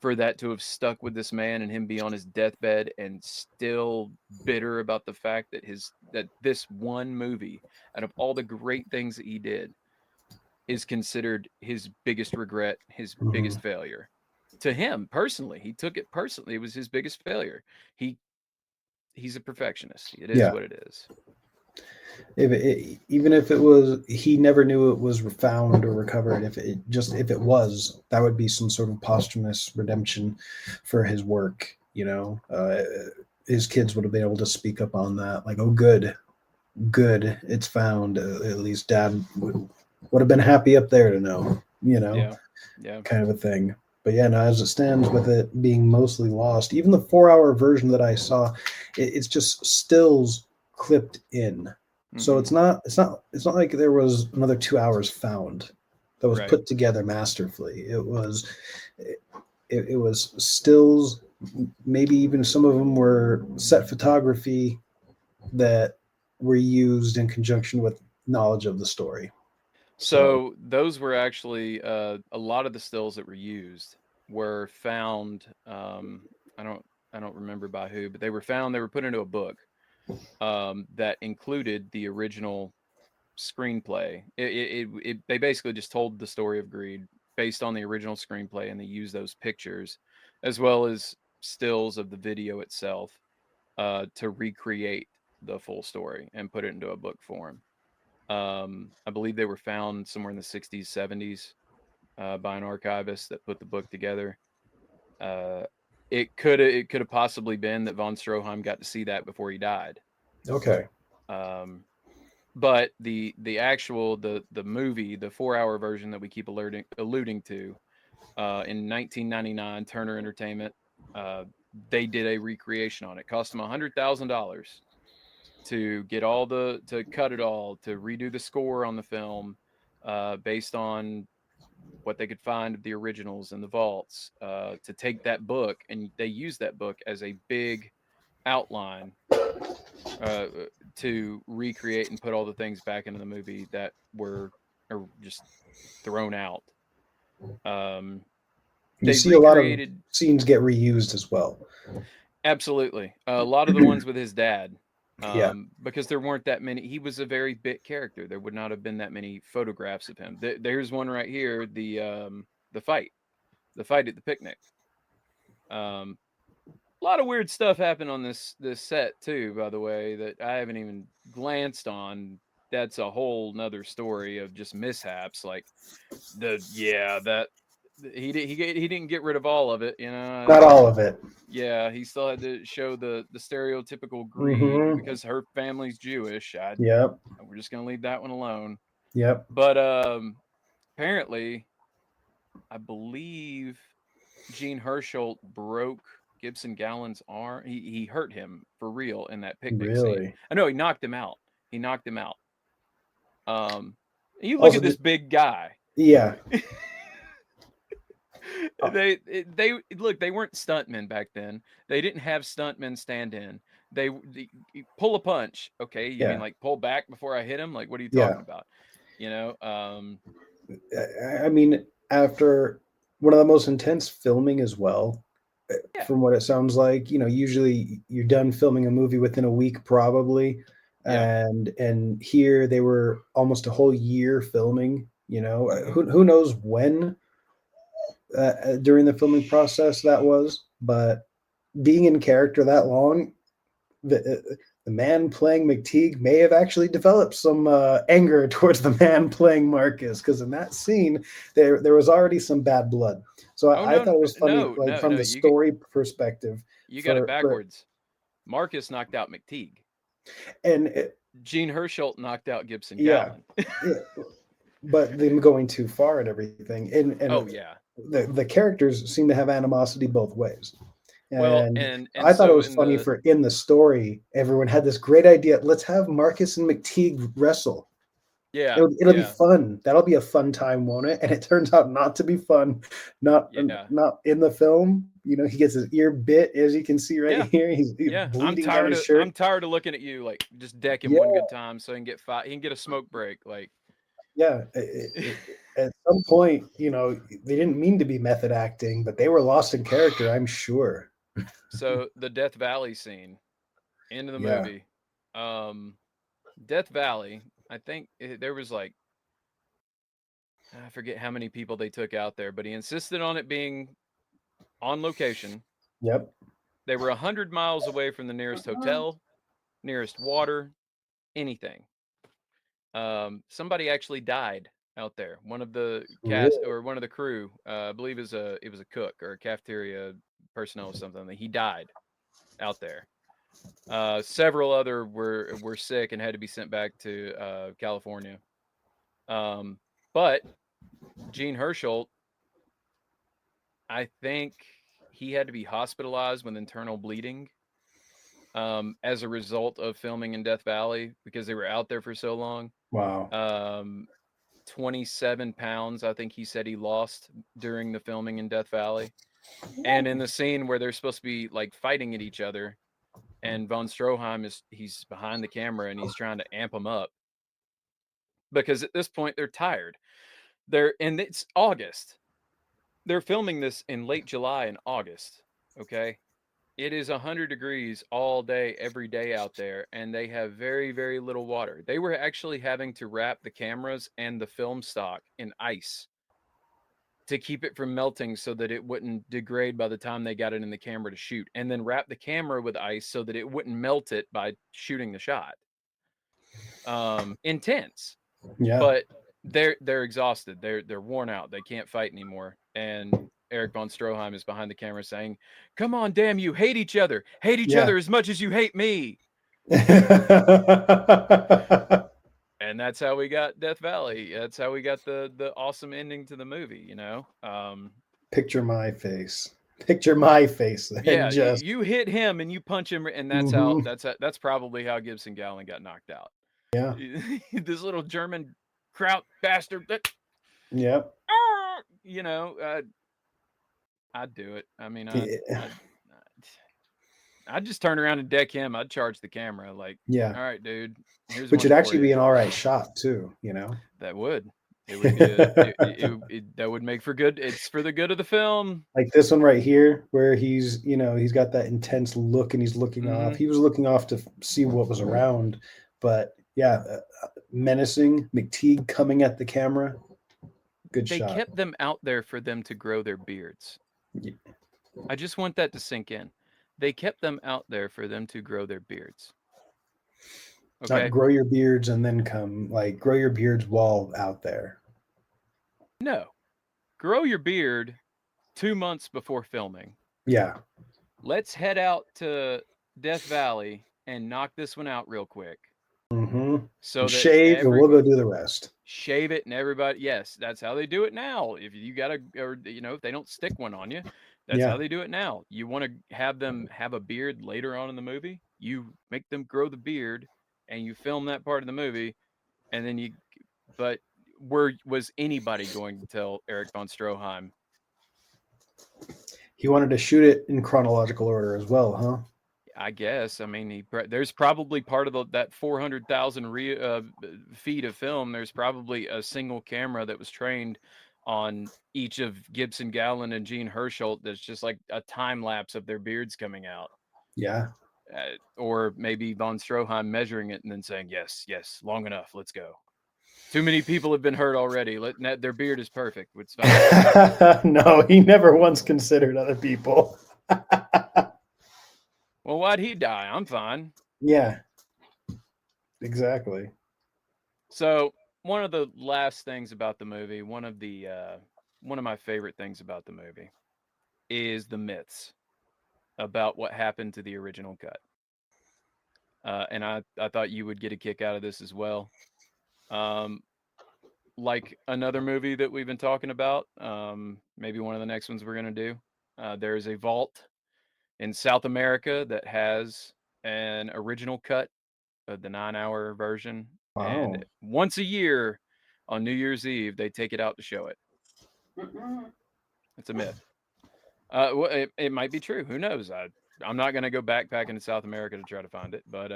For that to have stuck with this man and him be on his deathbed and still bitter about the fact that this one movie, out of all the great things that he did, is considered his biggest regret, his biggest failure. To him personally, he took it personally. It was his biggest failure. He's a perfectionist. It is what it is. Even if it was, he never knew it was found or recovered. If it was, that would be some sort of posthumous redemption for his work. His kids would have been able to speak up on that, like, oh, good, it's found. At least Dad would have been happy up there to know, Yeah. kind of a thing. But yeah, no, as it stands, with it being mostly lost, even the 4-hour version that I saw, it's just stills clipped in. So it's not like there was another 2 hours found that was put together masterfully. It was stills. Maybe even some of them were set photography that were used in conjunction with knowledge of the story. So those were actually a lot of the stills that were used were found. I don't remember by who, but they were found. They were put into a book that included the original screenplay. They basically just told the story of Greed based on the original screenplay, and they used those pictures as well as stills of the video itself to recreate the full story and put it into a book form. I believe they were found somewhere in the 60s, 70s by an archivist that put the book together. It could have possibly been that von Stroheim got to see that before he died. Okay. But the actual the movie, the 4-hour version that we keep alluding to, in 1999, Turner Entertainment, they did a recreation on it. Cost them $100,000 to get to cut it all, to redo the score on the film, based on what they could find of the originals in the vaults, to take that book, and they used that book as a big outline to recreate and put all the things back into the movie that were just thrown out. You see a lot of scenes get reused as well. Absolutely. A lot of the ones with his dad. Yeah. Because there weren't that many. He was a very bit character. There would not have been that many photographs of him. There's one right here. The fight at the picnic. A lot of weird stuff happened on this set too, by the way, that I haven't even glanced on. That's a whole nother story of just mishaps. Like he didn't get rid of all of it, Not all of it. Yeah, he still had to show the stereotypical Greed because her family's Jewish. Yep. We're just gonna leave that one alone. Yep. But apparently, I believe Jean Hersholt broke Gibson Gowland's arm. He hurt him for real in that picnic scene. Really? I know he knocked him out. He knocked him out. You look Also, at this big guy. yeah. They look. They weren't stuntmen back then. They didn't have stuntmen stand in. They pull a punch. Okay, you mean Yeah. like pull back before I hit him? Like, what are you Yeah. talking about? You know. I mean, after one of the most intense filming as well, Yeah. from what it sounds like, usually you're done filming a movie within a week, probably. Yeah. And here they were almost a whole year filming. Mhm. Who knows when during the filming process that was, but being in character that long, the man playing McTeague may have actually developed some anger towards the man playing Marcus, because in that scene there was already some bad blood. So Oh I no, thought it was funny, no, like no, from no. the story perspective. You got it For backwards. Marcus knocked out McTeague. and Jean Hersholt knocked out Gibson yeah, Gowland. yeah, but them going too far and everything, and Oh yeah. the characters seem to have animosity both ways. Well, And and I thought it so was funny for in the story, everyone had this great idea. Let's have Marcus and McTeague wrestle. yeah, It'll be fun. That'll be a fun time, won't it? And it turns out not to be fun. Not yeah, in the film. He gets his ear bit, as you can see right yeah, here. He's yeah. bleeding down his shirt. I'm tired of looking at you. Like, just deck him Yeah, one good time so he can get five. He can get a smoke break. Like, yeah. At some point, they didn't mean to be method acting, but they were lost in character, I'm sure. so the Death Valley scene, end of the Yeah. movie. Death Valley. I think there was like, I forget how many people they took out there, but he insisted on it being on location. Yep. They were 100 miles away from the nearest hotel, nearest water, anything. Somebody actually died out there. One of the cast Really? or one of the crew, I believe it was a cook or a cafeteria personnel or something. He died out there. Several other were sick and had to be sent back to California. But Jean Hersholt, I think he had to be hospitalized with internal bleeding as a result of filming in Death Valley because they were out there for so long. Wow. 27 pounds, I think he said he lost during the filming in Death Valley. And in the scene where they're supposed to be like fighting at each other, and von Stroheim he's behind the camera and he's trying to amp them up because at this point they're tired. And it's August. They're filming this in late July and August. Okay. It is 100 degrees all day, every day out there, and they have very, very little water. They were actually having to wrap the cameras and the film stock in ice to keep it from melting so that it wouldn't degrade by the time they got it in the camera to shoot, and then wrap the camera with ice so that it wouldn't melt it by shooting the shot. Intense. Yeah. But they're exhausted. They're worn out. They can't fight anymore. And Erich von Stroheim is behind the camera saying, "Come on, damn you, hate each other. Hate each other as much as you hate me." And that's how we got Death Valley. That's how we got the awesome ending to the movie, Picture my face. Picture my face. Yeah, Just you hit him and you punch him, and that's probably how Gibson Gowland got knocked out. Yeah. This little German kraut bastard. Yep. I'd do it. I mean, Yeah. I'd just turn around and deck him. I'd charge the camera. Like, Yeah. all right, dude. Here's Which one would for actually you. be an all right shot too, That would. It would be that would make for good. It's for the good of the film. Like this one right here, where he's got that intense look and he's looking off. He was looking off to see what was around, but yeah, menacing. McTeague coming at the camera. Good They shot. kept them out there for them to grow their beards. Yeah. I just want that to sink in. They kept them out there for them to grow their beards. Okay. Not grow your beards and then come, like grow your beards while out there. No. Grow your beard 2 months before filming. Yeah. Let's head out to Death Valley and knock this one out real quick. Mm-hmm. So that shave and we'll go do the rest. Shave it and everybody. Yes, that's how they do it now. If you gotta, or if they don't stick one on you, That's how they do it now. You want to have them have a beard later on in the movie, you make them grow the beard and you film that part of the movie, and then but was anybody going to tell Erich von Stroheim? He wanted to shoot it in chronological order as well, huh? I guess. I mean, there's probably part of that 400,000 feet of film. There's probably a single camera that was trained on each of Gibson Gowland and Jean Hersholt. That's just like a time lapse of their beards coming out. Yeah. Or maybe von Stroheim measuring it and then saying, yes, long enough. Let's go. Too many people have been hurt already. Their beard is perfect. It's fine. No, he never once considered other people. Well, why'd he die? I'm fine. Yeah, exactly. So one of the last things about the movie, one of my favorite things about the movie, is the myths about what happened to the original cut. And I thought you would get a kick out of this as well. Like another movie that we've been talking about, maybe one of the next ones we're going to do. There is a vault in South America that has an original cut of the 9-hour version. Wow. And once a year on New Year's Eve, they take it out to show it. It's a myth. It might be true. Who knows? I'm not going to go backpacking to South America to try to find it. But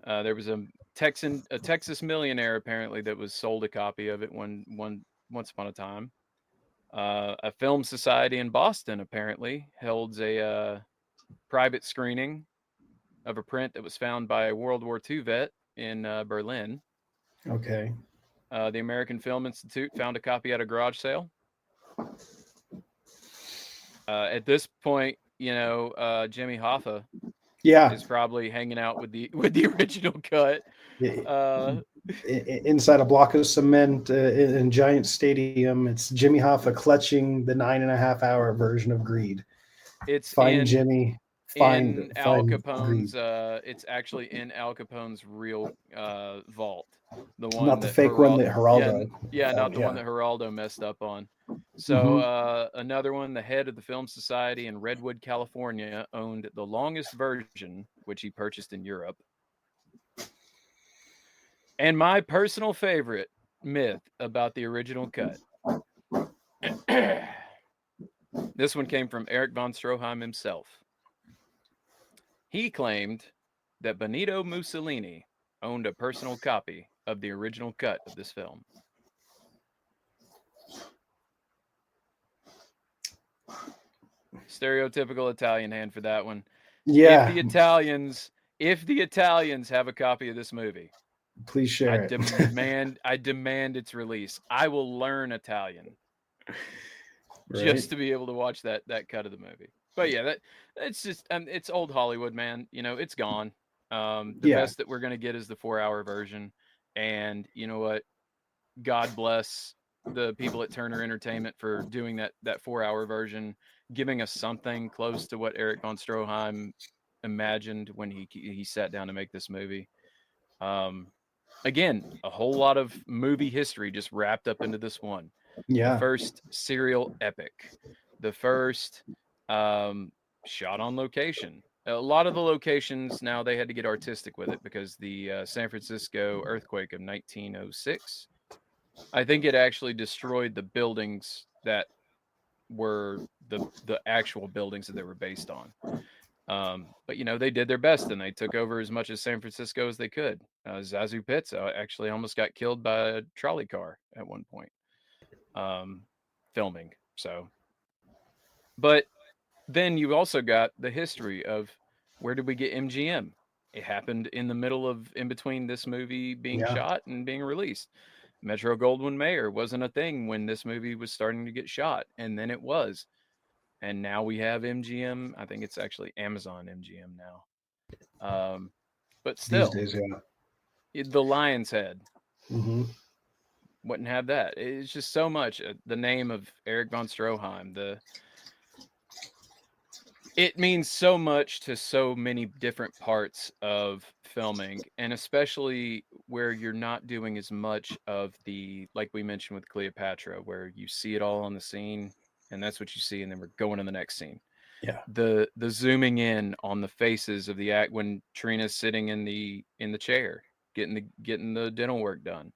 there was a Texas millionaire apparently that was sold a copy of it once upon a time. A film society in Boston apparently holds a private screening of a print that was found by a World War II vet in Berlin. Okay. The American Film Institute found a copy at a garage sale. At this point, Jimmy Hoffa is probably hanging out with the original cut. Inside a block of cement in Giant Stadium, it's Jimmy Hoffa clutching the 9.5-hour version of Greed. It's Jimmy. In Al Capone's, it's actually in Al Capone's real vault. The one, not the fake one that Geraldo. Yeah, not the one that Geraldo messed up on. So another one, the head of the Film Society in Redwood, California, owned the longest version, which he purchased in Europe. And my personal favorite myth about the original cut. This one came from Erich von Stroheim himself. He claimed that Benito Mussolini owned a personal copy of the original cut of this film. Stereotypical Italian hand for that one. Yeah. If the Italians have a copy of this movie, please share it. I demand its release. I will learn Italian just to be able to watch that cut of the movie. But yeah, it's just it's old Hollywood, man. It's gone. The best that we're gonna get is the 4-hour version. And you know what? God bless the people at Turner Entertainment for doing that 4-hour version, giving us something close to what Erich von Stroheim imagined when he sat down to make this movie. Again, a whole lot of movie history just wrapped up into this one. Yeah. The first serial epic. The first shot on location. A lot of the locations now, they had to get artistic with it because the San Francisco earthquake of 1906, I think it actually destroyed the buildings that were the actual buildings that they were based on. But they did their best and they took over as much of San Francisco as they could. Zasu Pitts actually almost got killed by a trolley car at one point filming. So, but then you also got the history of where did we get MGM? It happened in the middle of, in between this movie being shot and being released. Metro-Goldwyn-Mayer wasn't a thing when this movie was starting to get shot, and then it was. And now we have MGM. I think it's actually Amazon MGM now. But still, these days, the Lion's Head. Mm-hmm. Wouldn't have that. It's just so much. The name of Erich von Stroheim, it means so much to so many different parts of filming, and especially where you're not doing as much of the, like we mentioned with Cleopatra, where you see it all on the scene. and that's what you see, and then we're going to the next scene. Yeah. The zooming in on the faces of the act when Trina's sitting in the chair getting the dental work done,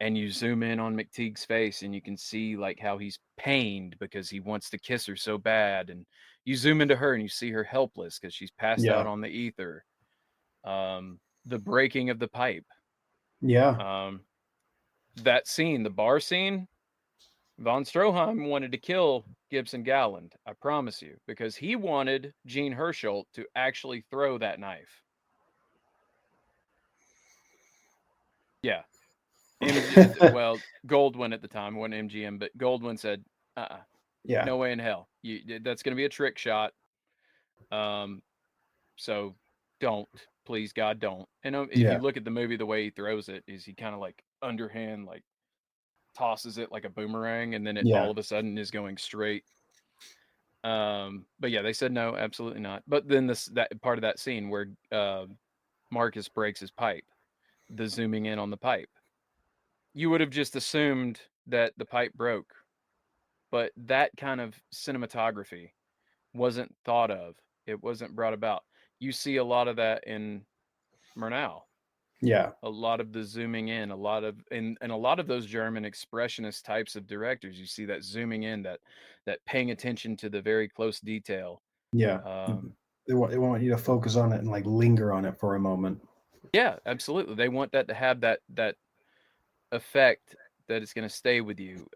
and you zoom in on McTeague's face and you can see like how he's pained because he wants to kiss her so bad, and you zoom into her and you see her helpless because she's passed out Yeah. on the ether. The breaking of the pipe. Yeah. That scene, the bar scene, von Stroheim wanted to kill Gibson Gowland, I promise you, because he wanted Jean Hersholt to actually throw that knife. Yeah. Well, Goldwyn at the time, wasn't MGM, but Goldwyn said, Yeah. no way in hell. That's going to be a trick shot. So don't, please, God, don't. And if you Yeah. look at the movie, the way he throws it is he kind of like underhand, like tosses it like a boomerang, and then it Yeah. all of a sudden is going straight. But yeah, they said no, absolutely not. But then that part of that scene where Marcus breaks his pipe, the zooming in on the pipe, you would have just assumed that the pipe broke, but that kind of cinematography wasn't thought of. It wasn't brought about. You see a lot of that in Murnau. Yeah. A lot of the zooming in, a lot of and a lot of those German expressionist types of directors, you see that zooming in, that paying attention to the very close detail. Yeah. They want you to focus on it and like linger on it for a moment. Yeah, absolutely. They want that to have that effect that it's going to stay with you.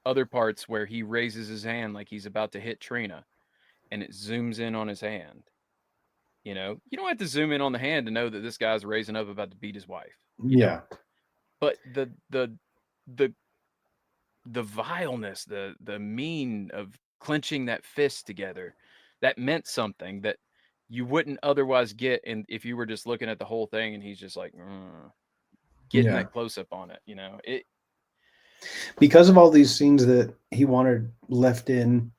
Other parts where he raises his hand like he's about to hit Trina, and it zooms in on his hand. You don't have to zoom in on the hand to know that this guy's raising up about to beat his wife. You don't. Yeah. But the vileness, the mean of clenching that fist together, that meant something that you wouldn't otherwise get if you were just looking at the whole thing and he's just like getting Yeah. that close up on it. It. Because of all these scenes that he wanted left in,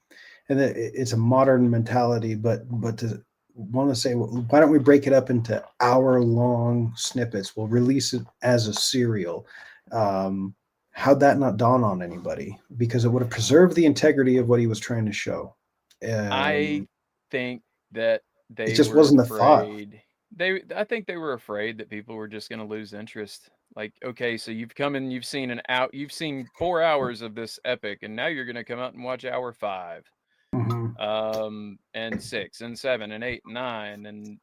and that it's a modern mentality, but to want to say, well, why don't we break it up into hour-long snippets? We'll release it as a serial. How'd that not dawn on anybody? Because it would have preserved the integrity of what he was trying to show. I think that It they just were wasn't a thought. I think they were afraid that people were just going to lose interest. Like, okay, so you've come and you've seen 4 hours of this epic, and now you're going to come out and watch hour 5, Mhm. and 6 and 7 and 8 and 9, and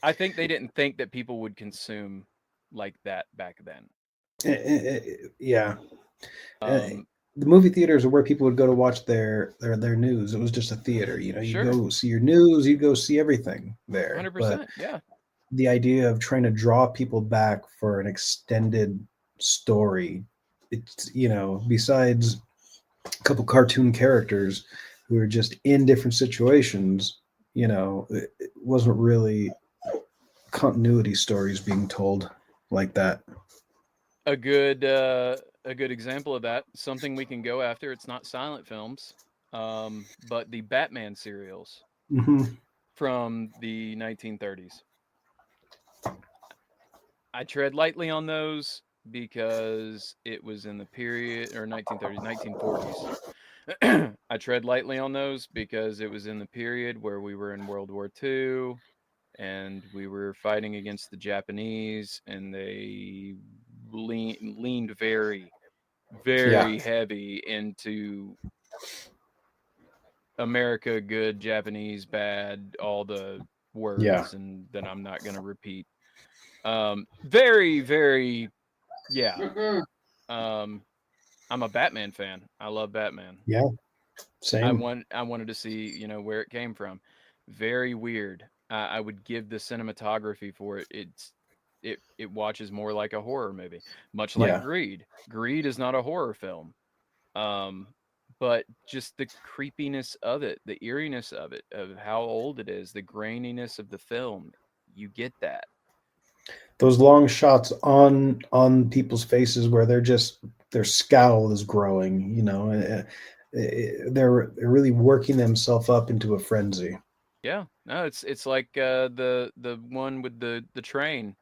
I think they didn't think that people would consume like that back then. Yeah. Uh, Um, the movie theaters are where people would go to watch their news. It was just a theater, you sure, go see your news, you go see everything there. But 100%, yeah. the idea of trying to draw people back for an extended story, it's besides a couple cartoon characters who are just in different situations, it wasn't really continuity stories being told like that. A good example of that, something we can go after. It's not silent films, but the Batman serials Hmm. from the 1930s. I tread lightly on those because it was in the period, or 1930s, 1940s. I tread lightly on those because it was in the period where we were in World War II and we were fighting against the Japanese, and they leaned very, Yeah. very heavy into America good, Japanese bad, all the Yeah. words, and that I'm not going to repeat. Very, very, yeah. Um, I'm a Batman fan. I love Batman. Yeah. Same. I wanted to see where it came from. Very weird. I would give the cinematography for it. It watches more like a horror movie, much like Yeah. Greed. Greed is not a horror film, um, but just the creepiness of it, the eeriness of it, of how old it is, the graininess of the film. You get that. Those long shots on people's faces where their scowl is growing, they're really working themselves up into a frenzy. Yeah, no, it's like the one with the train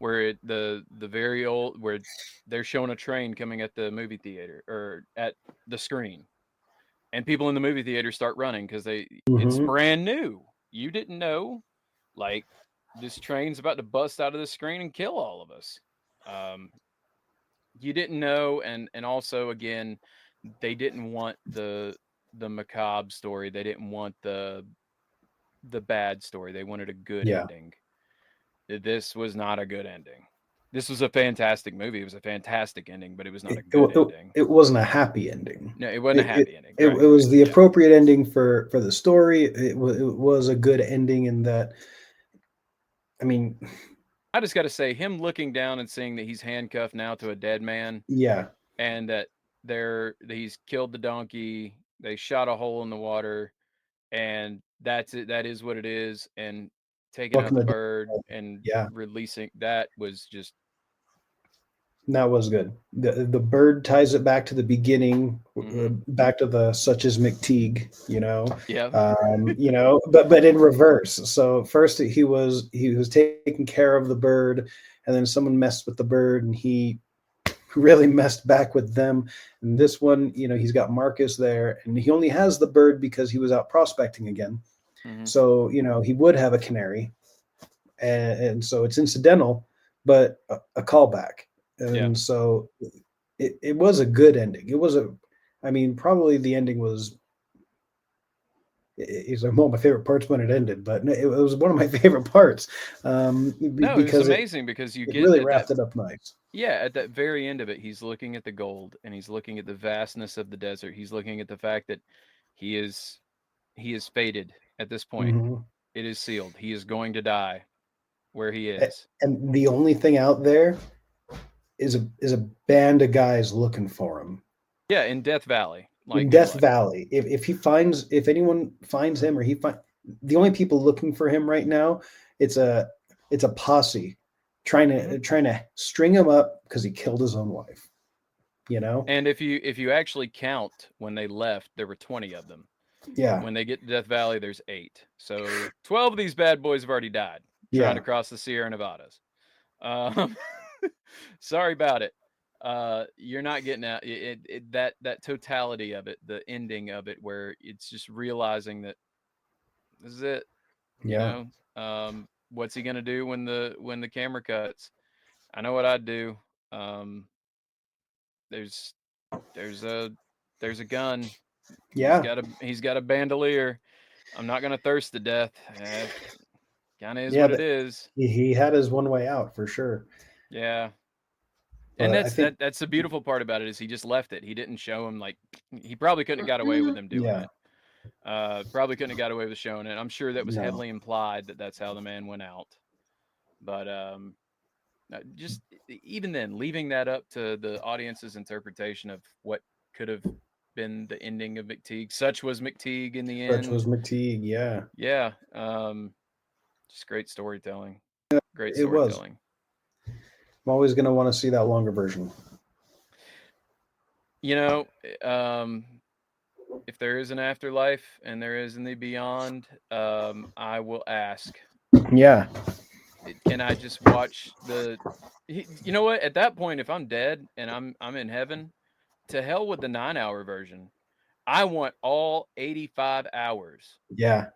where the very old where they're showing a train coming at the movie theater or at the screen, and people in the movie theater start running because it's Hmm. brand new. You didn't know, like, this train's about to bust out of the screen and kill all of us. Um, you didn't know, and also again, they didn't want the macabre story. They didn't want the bad story. They wanted a good Yeah. ending. This was not a good ending. This was a fantastic movie. It was a fantastic ending, but it was not a good ending. It wasn't a happy ending. No, it wasn't a happy ending. It Right. was the Yeah. appropriate ending for the story. It was a good ending in that. I mean, I just got to say, him looking down and seeing that he's handcuffed now to a dead man, yeah, and that he's killed the donkey. They shot a hole in the water, and that's it. That is what it is. And taking out fucking the the bird and yeah, releasing that was just that was good. The bird ties it back to the beginning, mm-hmm. back to the such as McTeague, Yeah. but in reverse. So first he was taking care of the bird, and then someone messed with the bird, and he really messed back with them. And this one, he's got Marcus there, and he only has the bird because he was out prospecting again. Mm-hmm. So he would have a canary, and so it's incidental, but a callback. Yeah. And so it was a good ending. I mean, probably the ending was. It's one of my favorite parts when it ended, but it was one of my favorite parts No, it was because it amazing because you get really at that. wrapped it up nice. Yeah, at that very end of it, he's looking at the gold and he's looking at the vastness of the desert. He's looking at the fact that he is fated at this point. Hmm. It is sealed. He is going to die where he is. And the only thing out there is a band of guys looking for him Yeah, in Death Valley. in Like, Death Valley. If anyone finds him, or the only people looking for him right now, it's a posse trying to string him up because he killed his own wife. and if you actually count when they left, there were 20 of them. Yeah, When they get to Death Valley, there's 8. So 12 of these bad boys have already died trying to yeah, cross the Sierra Nevadas. Um, sorry about it. You're not getting out that totality of it, the ending of it, where it's just realizing that this is it. You yeah, know, what's he gonna do when the camera cuts? I know what I'd do. Um, there's there's a there's a gun. yeah, He's got a bandolier. I'm not gonna thirst to death. Kind of is yeah. what it That is. he had his one way out for sure. Yeah. And But I think, that's the beautiful part about it is he just left it. He didn't show him, like, he probably couldn't have got away with him doing yeah, it. Probably couldn't have got away with showing it. I'm sure that was no, heavily implied that that's how the man went out. But just even then, leaving that up to the audience's interpretation of what could have been the ending of McTeague. Such was McTeague in the such was end. McTeague. Yeah, Yeah. Just great storytelling. Great it was. storytelling. I'm always gonna want to see that longer version. You know, if there is an afterlife and there is in the beyond, I will ask, Yeah, can I just watch you know what? At that point, if I'm dead and I'm in heaven, to hell with the 9-hour version. I want all 85 hours. yeah.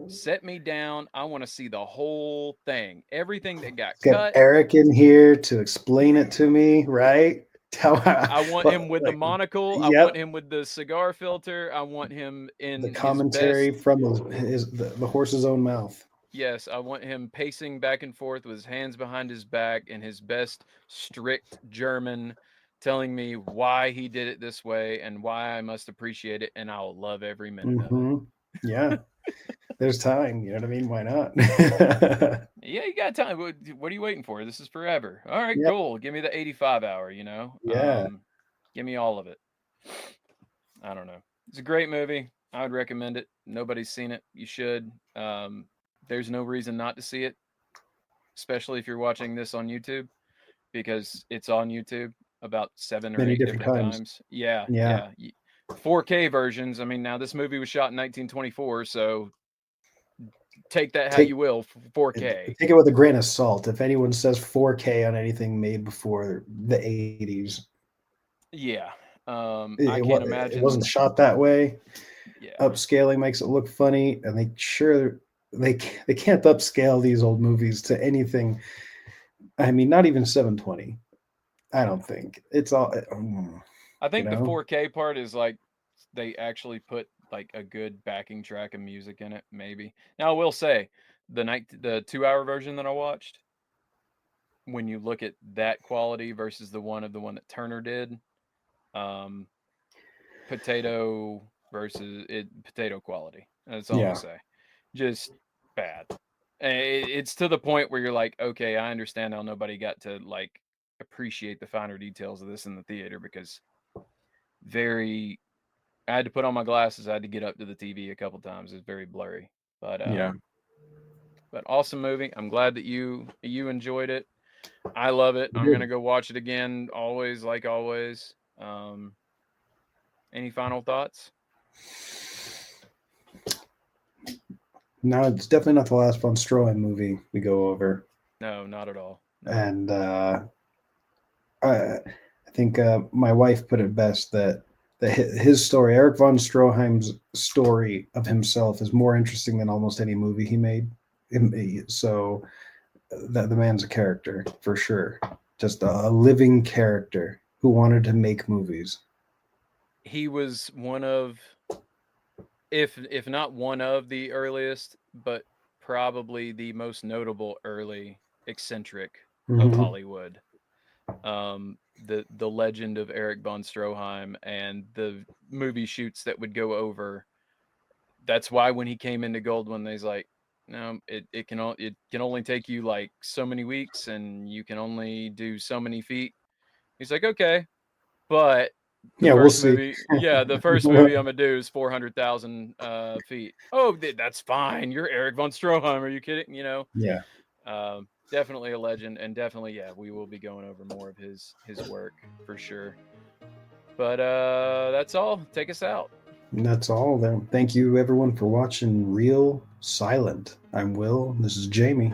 Set me down. I want to see the whole thing, everything that got Get cut. Eric in here to explain it to me, right? I want him with the Like, monocle. I want yep, him with the cigar filter. I want him the in his commentary best. from the horse's own mouth. Yes, I want him pacing back and forth with his hands behind his back in his best strict German, telling me why he did it this way and why I must appreciate it, and I'll love every minute of it. Hmm. Yeah, there's time. You know what I mean? Why not? Yeah, you got time. What are you waiting for? This is forever. All right, Yeah, cool. Give me the 85 hour, yeah, give me all of it. I don't know. It's a great movie. I would recommend it. Nobody's seen it. You should. There's no reason not to see it, especially if you're watching this on YouTube, because it's on YouTube about 7 or many 8 different different times. times. Yeah, Yeah, yeah. 4K versions. I mean, now this movie was shot in 1924, so take that how Take- you will. 4K. Take it with a grain of salt. If anyone says 4K on anything made before the 80s, Yeah. I it, can't it imagine. wasn't shot that way. Yeah. Upscaling makes it look funny, and they can't upscale these old movies to anything. I mean, not even 720. I don't think it's all. I think you the know? 4K part is like they actually put like a good backing track of music in it. Maybe. Now I will say the 2 hour version that I watched, when you look at that quality versus the one that Turner did, um, potato potato quality. That's all I'm Yeah. gonna say. Just bad. It's to the point where you're like, okay, I understand how nobody got to like appreciate the finer details of this in the theater, because very. I had to put on my glasses. I had to get up to the TV a couple times. It's very blurry, but Yeah. but awesome movie. I'm glad that you enjoyed it. I love it. I'm gonna go watch it again. Always, like always. Any final thoughts? No, it's definitely not the last von Stroheim movie we go over. No, not at all. No. And I think my wife put it best that his story, Erich von Stroheim's story of himself, is more interesting than almost any movie he made. So the man's a character for sure, just a living character who wanted to make movies. He was one of, if not one of the earliest, but probably the most notable early eccentric of Hollywood. The legend of Erich von Stroheim and the movie shoots that would go over. That's why when he came into Goldwyn, he's like, no, it can only take you like so many weeks, and you can only do so many feet. He's like, okay, but the We'll first see. movie, the first movie I'm gonna do is 400,000 feet. Oh, that's fine. You're Erich von Stroheim. Are you kidding? Yeah. Definitely a legend, and definitely, yeah, we will be going over more of his work for sure. But that's all. Take us out. And that's all then. Thank you everyone for watching Real Silent. I'm Will. This is Jamie.